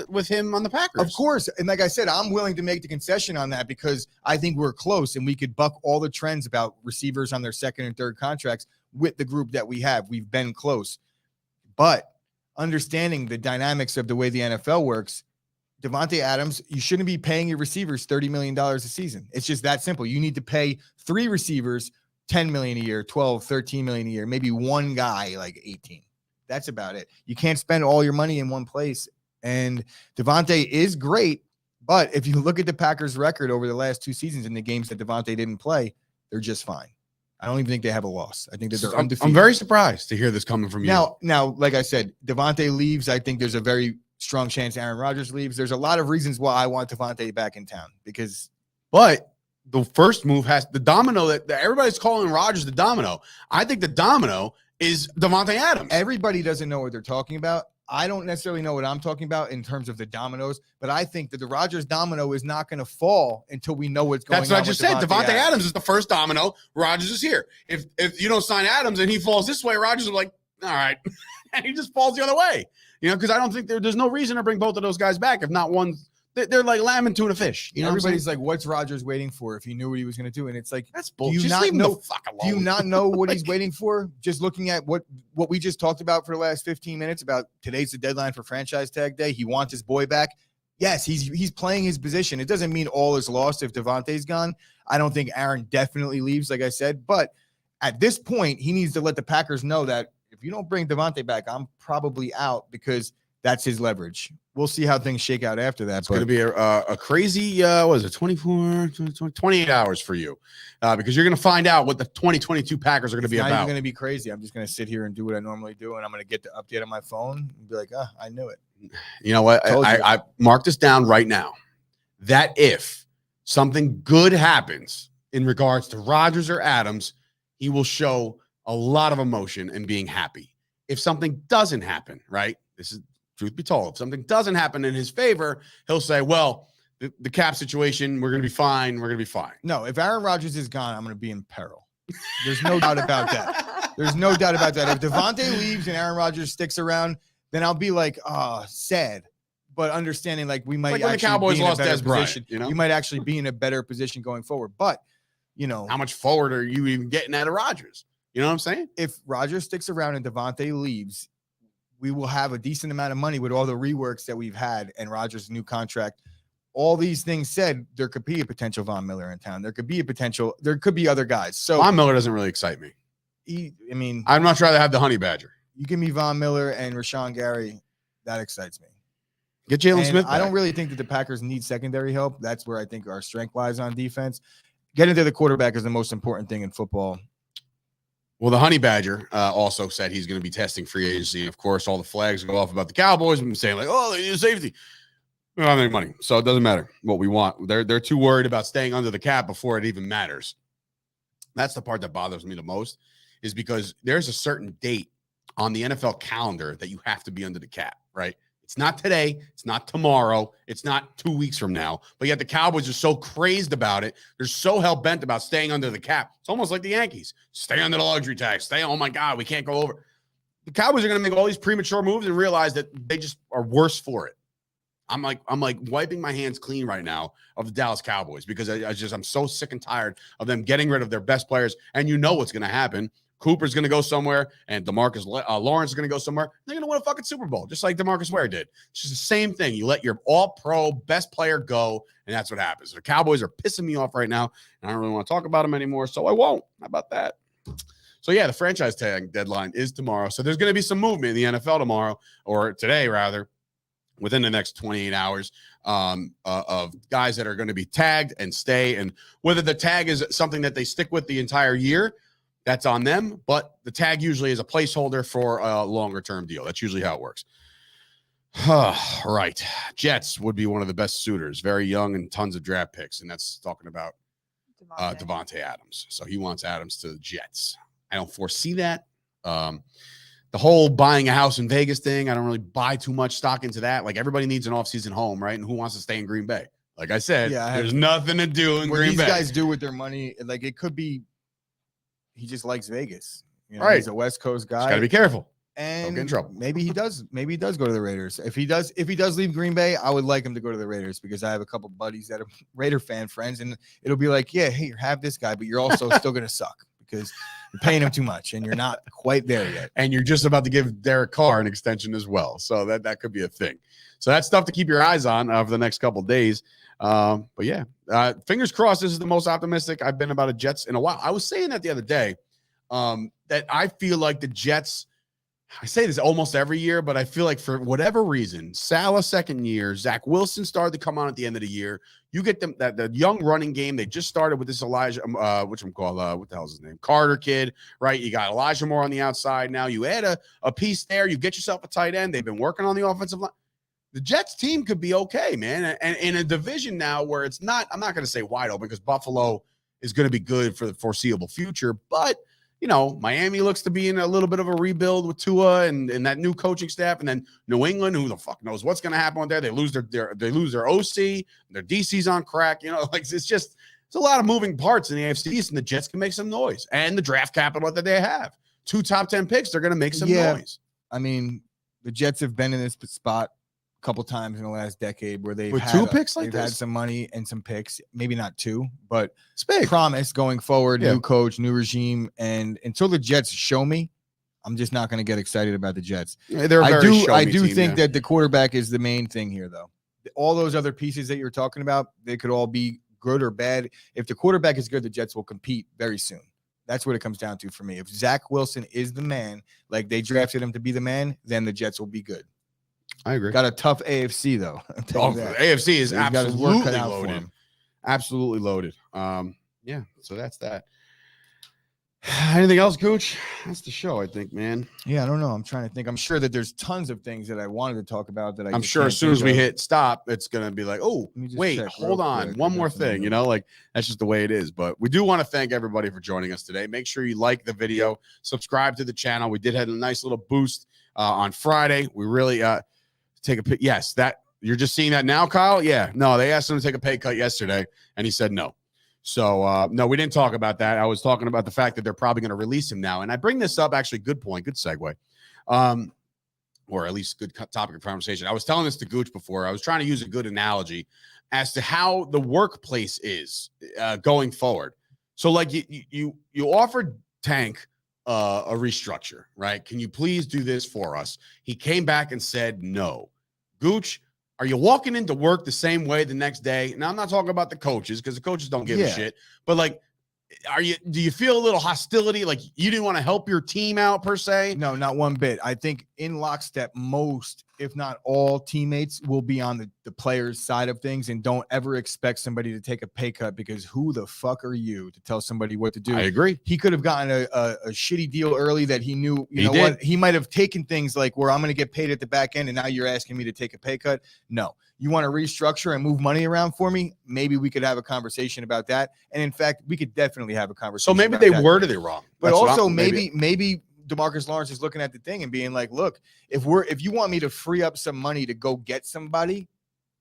A: with him on the Packers.
B: Of course. And like I said, I'm willing to make the concession on that because I think we're close and we could buck all the trends about receivers on their second and third contracts with the group that we have. We've been close. But understanding the dynamics of the way the NFL works, Davante Adams, you shouldn't be paying your receivers $30 million a season. It's just that simple. You need to pay 3 receivers $10 million a year, 12, 13 million a year, maybe one guy like 18. That's about it. You can't spend all your money in one place. And Davante is great, but if you look at the Packers' record over the last 2 seasons in the games that Davante didn't play, they're just fine. I don't even think they have a loss. I think that they're undefeated.
A: I'm very surprised to hear this coming from you.
B: Now, like I said, Davante leaves. I think there's a very strong chance Aaron Rodgers leaves. There's a lot of reasons why I want Davante back in town
A: but the first move has the domino that everybody's calling Rodgers the domino. I think the domino is Davante Adams.
B: Everybody doesn't know what they're talking about. I don't necessarily know what I'm talking about in terms of the dominoes, but I think that the Rodgers domino is not going to fall until we know what's going on.
A: That's what I just said. Davante Adams is the first domino. Rodgers is here. If you don't sign Adams and he falls this way, Rodgers is like, all right. And he just falls the other way. Because I don't think there's no reason to bring both of those guys back if not one. They're like lamb and tuna fish.
B: Everybody's like, what's Rodgers waiting for if he knew what he was going to do? And it's like,
A: that's bullshit.
B: Do you not know what he's waiting for? Just looking at what we just talked about for the last 15 minutes about today's the deadline for franchise tag day. He wants his boy back. Yes, he's playing his position. It doesn't mean all is lost if Davante's gone. I don't think Aaron definitely leaves, like I said. But at this point, he needs to let the Packers know that if you don't bring Davante back, I'm probably out because that's his leverage. We'll see how things shake out after that.
A: It's going to be a crazy, 28 hours for you because you're going to find out what the 2022 Packers are going to be about. It's not
B: even going to be crazy. I'm just going to sit here and do what I normally do, and I'm going to get the update on my phone and be like, I knew it.
A: You know what? I marked this down right now that if something good happens in regards to Rodgers or Adams, he will show a lot of emotion and being happy. If something doesn't happen, right? This is truth be told, if something doesn't happen in his favor, he'll say, well, the cap situation, we're going to be fine. We're going to be fine.
B: No, if Aaron Rodgers is gone, I'm going to be in peril. There's no doubt about that. There's no doubt about that. If Davante leaves and Aaron Rodgers sticks around, then I'll be like, sad. But understanding like we might
A: actually the Cowboys
B: be in a better
A: position.
B: You might actually be in a better position going forward. But,
A: how much forward are you even getting out of Rodgers? You know what I'm saying?
B: If Rodgers sticks around and Davante leaves, we will have a decent amount of money with all the reworks that we've had and Rodgers' new contract. All these things said, there could be a potential Von Miller in town. There could be other guys. So
A: Von Miller doesn't really excite me.
B: I'd
A: much rather have the Honey Badger.
B: You give me Von Miller and Rashawn Gary. That excites me.
A: Get Jalen Smith back.
B: I don't really think that the Packers need secondary help. That's where I think our strength lies on defense. Getting to the quarterback is the most important thing in football.
A: Well, the Honey Badger also said he's going to be testing free agency. Of course, all the flags go off about the Cowboys and saying like, "Oh, they need safety." We don't have any money, so it doesn't matter what we want. They're too worried about staying under the cap before it even matters. That's the part that bothers me the most, is because there's a certain date on the NFL calendar that you have to be under the cap, right? It's not today. It's not tomorrow. It's not 2 weeks from now. But yet the Cowboys are so crazed about it. They're so hell-bent about staying under the cap. It's almost like the Yankees. Stay under the luxury tax. Oh, my God, we can't go over. The Cowboys are going to make all these premature moves and realize that they just are worse for it. I'm like wiping my hands clean right now of the Dallas Cowboys because I'm so sick and tired of them getting rid of their best players. And you know what's going to happen. Cooper's going to go somewhere, and DeMarcus Lawrence is going to go somewhere. They're going to win a fucking Super Bowl, just like DeMarcus Ware did. It's just the same thing. You let your all-pro best player go, and that's what happens. The Cowboys are pissing me off right now, and I don't really want to talk about them anymore, so I won't. How about that? So, yeah, the franchise tag deadline is tomorrow. So there's going to be some movement in the NFL tomorrow, or today, rather, within the next 28 hours of guys that are going to be tagged and stay. And whether the tag is something that they stick with the entire year, that's on them, but the tag usually is a placeholder for a longer-term deal. That's usually how it works. Right. Jets would be one of the best suitors. Very young and tons of draft picks. And that's talking about Devontae Adams. So he wants Adams to the Jets. I don't foresee that. The whole buying a house in Vegas thing, I don't really buy too much stock into that. Like, everybody needs an offseason home, right? And who wants to stay in Green Bay? Like I said, there's nothing to do in Green Bay.
B: What these guys do with their money, like, it could be he just likes Vegas. You know,
A: right.
B: He's a West Coast guy.
A: Got to be careful.
B: And
A: don't get in trouble.
B: Maybe he does. Maybe he does go to the Raiders. If he does leave Green Bay, I would like him to go to the Raiders because I have a couple buddies that are Raider fan friends, and it'll be like, yeah, hey, have this guy, but you're also still gonna suck because you're paying him too much and you're not quite there yet.
A: And you're just about to give Derek Carr an extension as well, so that could be a thing. So that's stuff to keep your eyes on for the next couple of days. But yeah, fingers crossed. This is the most optimistic I've been about a Jets in a while. I was saying that the other day that I feel like the Jets. I say this almost every year, but I feel like for whatever reason, Salah second year, Zach Wilson started to come on at the end of the year. You get them that the young running game. They just started with this Elijah, what the hell's his name? Carter kid, right? You got Elijah Moore on the outside now. You add a piece there. You get yourself a tight end. They've been working on the offensive line. The Jets team could be okay, man. And in a division now where it's not, I'm not going to say wide open because Buffalo is going to be good for the foreseeable future, but you know, Miami looks to be in a little bit of a rebuild with Tua and that new coaching staff, and then New England, who the fuck knows what's going to happen with there? They lose their OC, their DC's on crack. You know, like it's a lot of moving parts in the AFC East, and the Jets can make some noise. And the draft capital that they have, 2 top 10 picks, they're going to make some noise.
B: I mean, the Jets have been in this spot a couple times in the last decade where they've had
A: 2 picks like
B: they've
A: this?
B: had some money and some picks, maybe not 2, but
A: It's big.
B: promise going forward, new coach, new regime, and until the Jets show me, I'm just not going to get excited about the Jets.
A: Yeah, I
B: do think that the quarterback is the main thing here, though. All those other pieces that you're talking about, they could all be good or bad. If the quarterback is good, the Jets will compete very soon. That's what it comes down to for me. If Zach Wilson is the man, like they drafted him to be the man, then the Jets will be good.
A: I agree.
B: Got a tough AFC though.
A: The AFC is absolutely loaded. Absolutely loaded. Yeah. So that's that. Anything else, Gooch? That's the show, I think, man.
B: Yeah, I don't know. I'm trying to think. I'm sure that there's tons of things that I wanted to talk about that
A: I'm sure as soon as we hit stop, it's gonna be like, oh, wait, hold on, one more thing. You know, like that's just the way it is. But we do want to thank everybody for joining us today. Make sure you like the video, subscribe to the channel. We did have a nice little boost on Friday. We really take a pic. Yes, that you're just seeing that now, Kyle. Yeah, no, they asked him to take a pay cut yesterday, and he said no. So, no, we didn't talk about that. I was talking about the fact that they're probably going to release him now. And I bring this up, actually, good point, good segue, or at least good topic of conversation. I was telling this to Gooch before. I was trying to use a good analogy as to how the workplace is going forward. So, like, you offered Tank a restructure, right? Can you please do this for us? He came back and said no. Gooch, are you walking into work the same way the next day? Now, I'm not talking about the coaches because the coaches don't give a shit. But, like, do you feel a little hostility? Like you didn't want to help your team out per se?
B: No, not one bit. I think in lockstep, most, if not all teammates will be on the players' side of things and don't ever expect somebody to take a pay cut because who the fuck are you to tell somebody what to do?
A: I agree.
B: He could have gotten a shitty deal early that he knew, you know what? He might have taken things like where I'm going to get paid at the back end and now you're asking me to take a pay cut. No. You want to restructure and move money around for me? Maybe we could have a conversation about that. And in fact, we could definitely have a conversation.
A: So maybe they worded it wrong.
B: But also maybe DeMarcus Lawrence is looking at the thing and being like, look, if you want me to free up some money to go get somebody,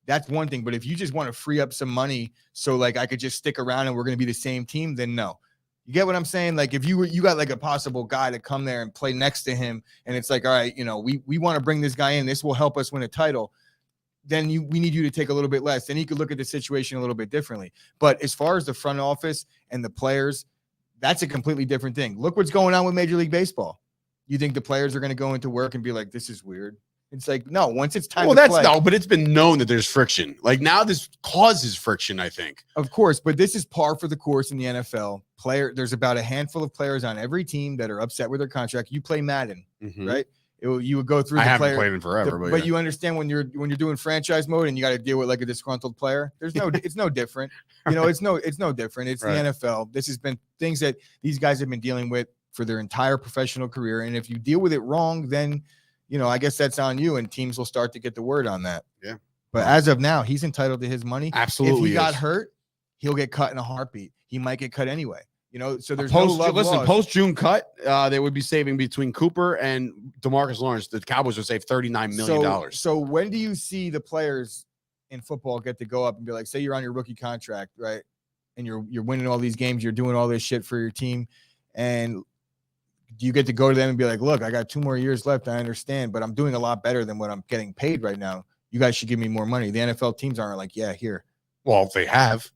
B: that's one thing. But if you just want to free up some money so like I could just stick around and we're going to be the same team, then no. You get what I'm saying? Like if you got like a possible guy to come there and play next to him and it's like, all right, you know, we want to bring this guy in. This will help us win a title. Then we need you to take a little bit less. Then he could look at the situation a little bit differently. But as far as the front office and the players, that's a completely different thing. Look what's going on with Major League Baseball. You think the players are going to go into work and be like, this is weird? It's like, no, once it's time to play.
A: No, but it's been known that there's friction. Like now this causes friction, I think.
B: Of course, but this is par for the course in the NFL. There's about a handful of players on every team that are upset with their contract. You play Madden, right? You would go through.
A: I haven't played in forever,
B: but you understand when you're doing franchise mode and you got to deal with like a disgruntled player. It's no different. You know, it's no different. It's right. The NFL. This has been things that these guys have been dealing with for their entire professional career, and if you deal with it wrong, then I guess that's on you, and teams will start to get the word on that.
A: Yeah.
B: But as of now, he's entitled to his money.
A: Absolutely.
B: If he got hurt, he'll get cut in a heartbeat. He might get cut anyway. So there's
A: post June cut, they would be saving between Cooper and DeMarcus Lawrence. The Cowboys would save $39 million.
B: So when do you see the players in football get to go up and be like, say you're on your rookie contract, right? And you're winning all these games, you're doing all this shit for your team, and do you get to go to them and be like, look, I got 2 more years left. I understand, but I'm doing a lot better than what I'm getting paid right now. You guys should give me more money. The NFL teams aren't like, yeah, here.
A: Well, they have.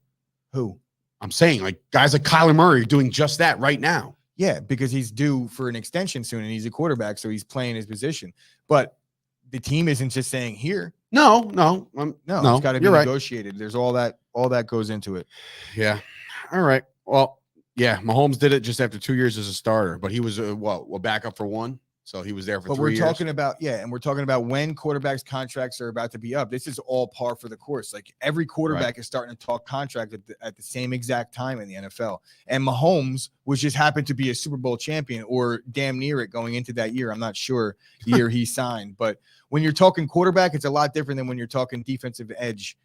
B: Who?
A: I'm saying, like, guys like Kyler Murray are doing just that right now.
B: Yeah, because he's due for an extension soon, and he's a quarterback, so he's playing his position. But the team isn't just saying here.
A: No,
B: it's got to be negotiated. There's all that goes into it.
A: Yeah. All right. Well, yeah, Mahomes did it just after 2 years as a starter, but he was a backup for 1. So he was there for 3 years.
B: But we're talking about, and we're talking about when quarterbacks' contracts are about to be up. This is all par for the course. Like every quarterback is starting to talk contract at the same exact time in the NFL. And Mahomes was just happened to be a Super Bowl champion or damn near it going into that year. I'm not sure the year he signed. But when you're talking quarterback, it's a lot different than when you're talking defensive edge.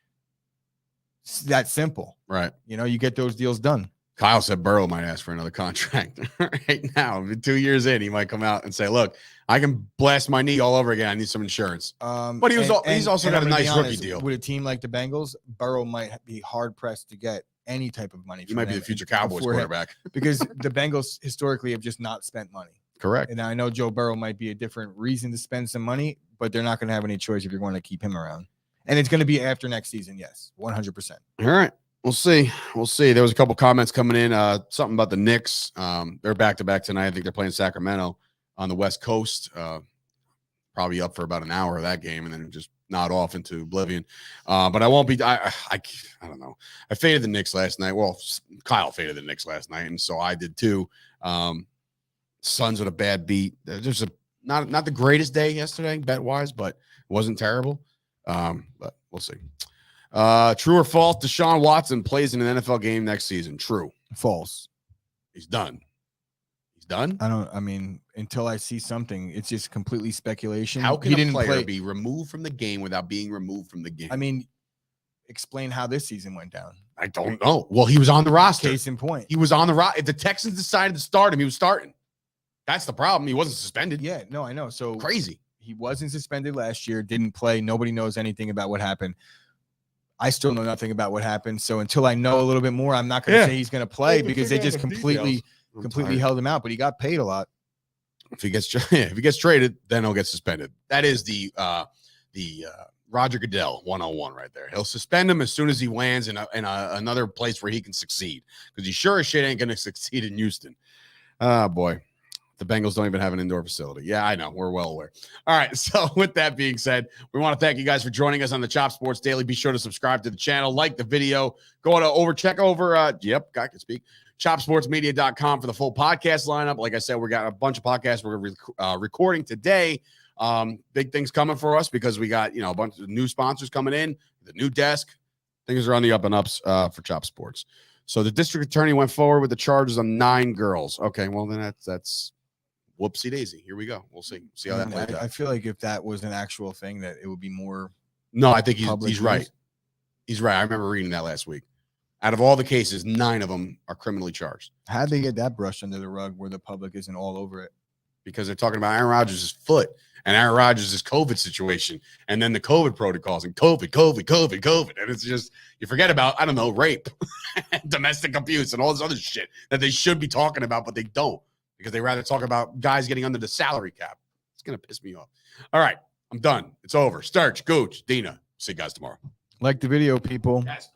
B: It's that simple.
A: Right.
B: You get those deals done.
A: Kyle said Burrow might ask for another contract right now. 2 years in, he might come out and say, look, I can blast my knee all over again. I need some insurance. But he's also got a nice rookie deal.
B: With a team like the Bengals, Burrow might be hard-pressed to get any type of money.
A: He might be the future Cowboys quarterback.
B: Because the Bengals historically have just not spent money.
A: Correct.
B: And I know Joe Burrow might be a different reason to spend some money, but they're not going to have any choice if you're going to keep him around. And it's going to be after next season, yes, 100%.
A: All right. We'll see. There was a couple comments coming in. Something about the Knicks. They're back-to-back tonight. I think they're playing Sacramento on the West Coast. Probably up for about an hour of that game, and then just nod off into oblivion. But I won't be. I don't know. I faded the Knicks last night. Well, Kyle faded the Knicks last night, and so I did too. Suns with a bad beat. There's not the greatest day yesterday bet-wise, but it wasn't terrible. But we'll see. True or false? Deshaun Watson plays in an NFL game next season. True.
B: False.
A: He's done.
B: Until I see something, it's just completely speculation.
A: How can a player be removed from the game without being removed from the game?
B: Explain how this season went down.
A: I don't know. Well, he was on the roster.
B: Case in point.
A: He was on the roster. If the Texans decided to start him, he was starting. That's the problem. He wasn't suspended.
B: Yeah, no, I know. So
A: crazy.
B: He wasn't suspended last year, didn't play. Nobody knows anything about what happened. I still know nothing about what happened. So until I know a little bit more, I'm not going to say he's going to play because they just completely held him out. But he got paid a lot.
A: If he gets traded, then he'll get suspended. That is the Roger Goodell 101 right there. He'll suspend him as soon as he lands in another place where he can succeed, because he sure as shit ain't going to succeed in Houston. Oh boy. The Bengals don't even have an indoor facility. Yeah, I know. We're well aware. All right. So with that being said, we want to thank you guys for joining us on the Chop Sports Daily. Be sure to subscribe to the channel, like the video, check over, I can speak, chopsportsmedia.com for the full podcast lineup. Like I said, we got a bunch of podcasts we're recording today. Big things coming for us because we got, a bunch of new sponsors coming in, the new desk. Things are on the up and ups for Chop Sports. So the district attorney went forward with the charges on 9 girls. Okay. Well, then that's whoopsie daisy. Here we go. We'll see how that plays out.
B: I feel like if that was an actual thing, that it would be more.
A: No, I think he's right. He's right. I remember reading that last week. Out of all the cases, 9 of them are criminally charged.
B: How'd they get that brushed under the rug where the public isn't all over it?
A: Because they're talking about Aaron Rodgers' foot and Aaron Rodgers' COVID situation, and then the COVID protocols and COVID. And it's just, you forget about, I don't know, rape, domestic abuse, and all this other shit that they should be talking about, but they don't, because they rather talk about guys getting under the salary cap. It's going to piss me off. All right, I'm done. It's over. Sturch, Gooch, Dina. See you guys tomorrow.
B: Like the video, people.
A: Yes.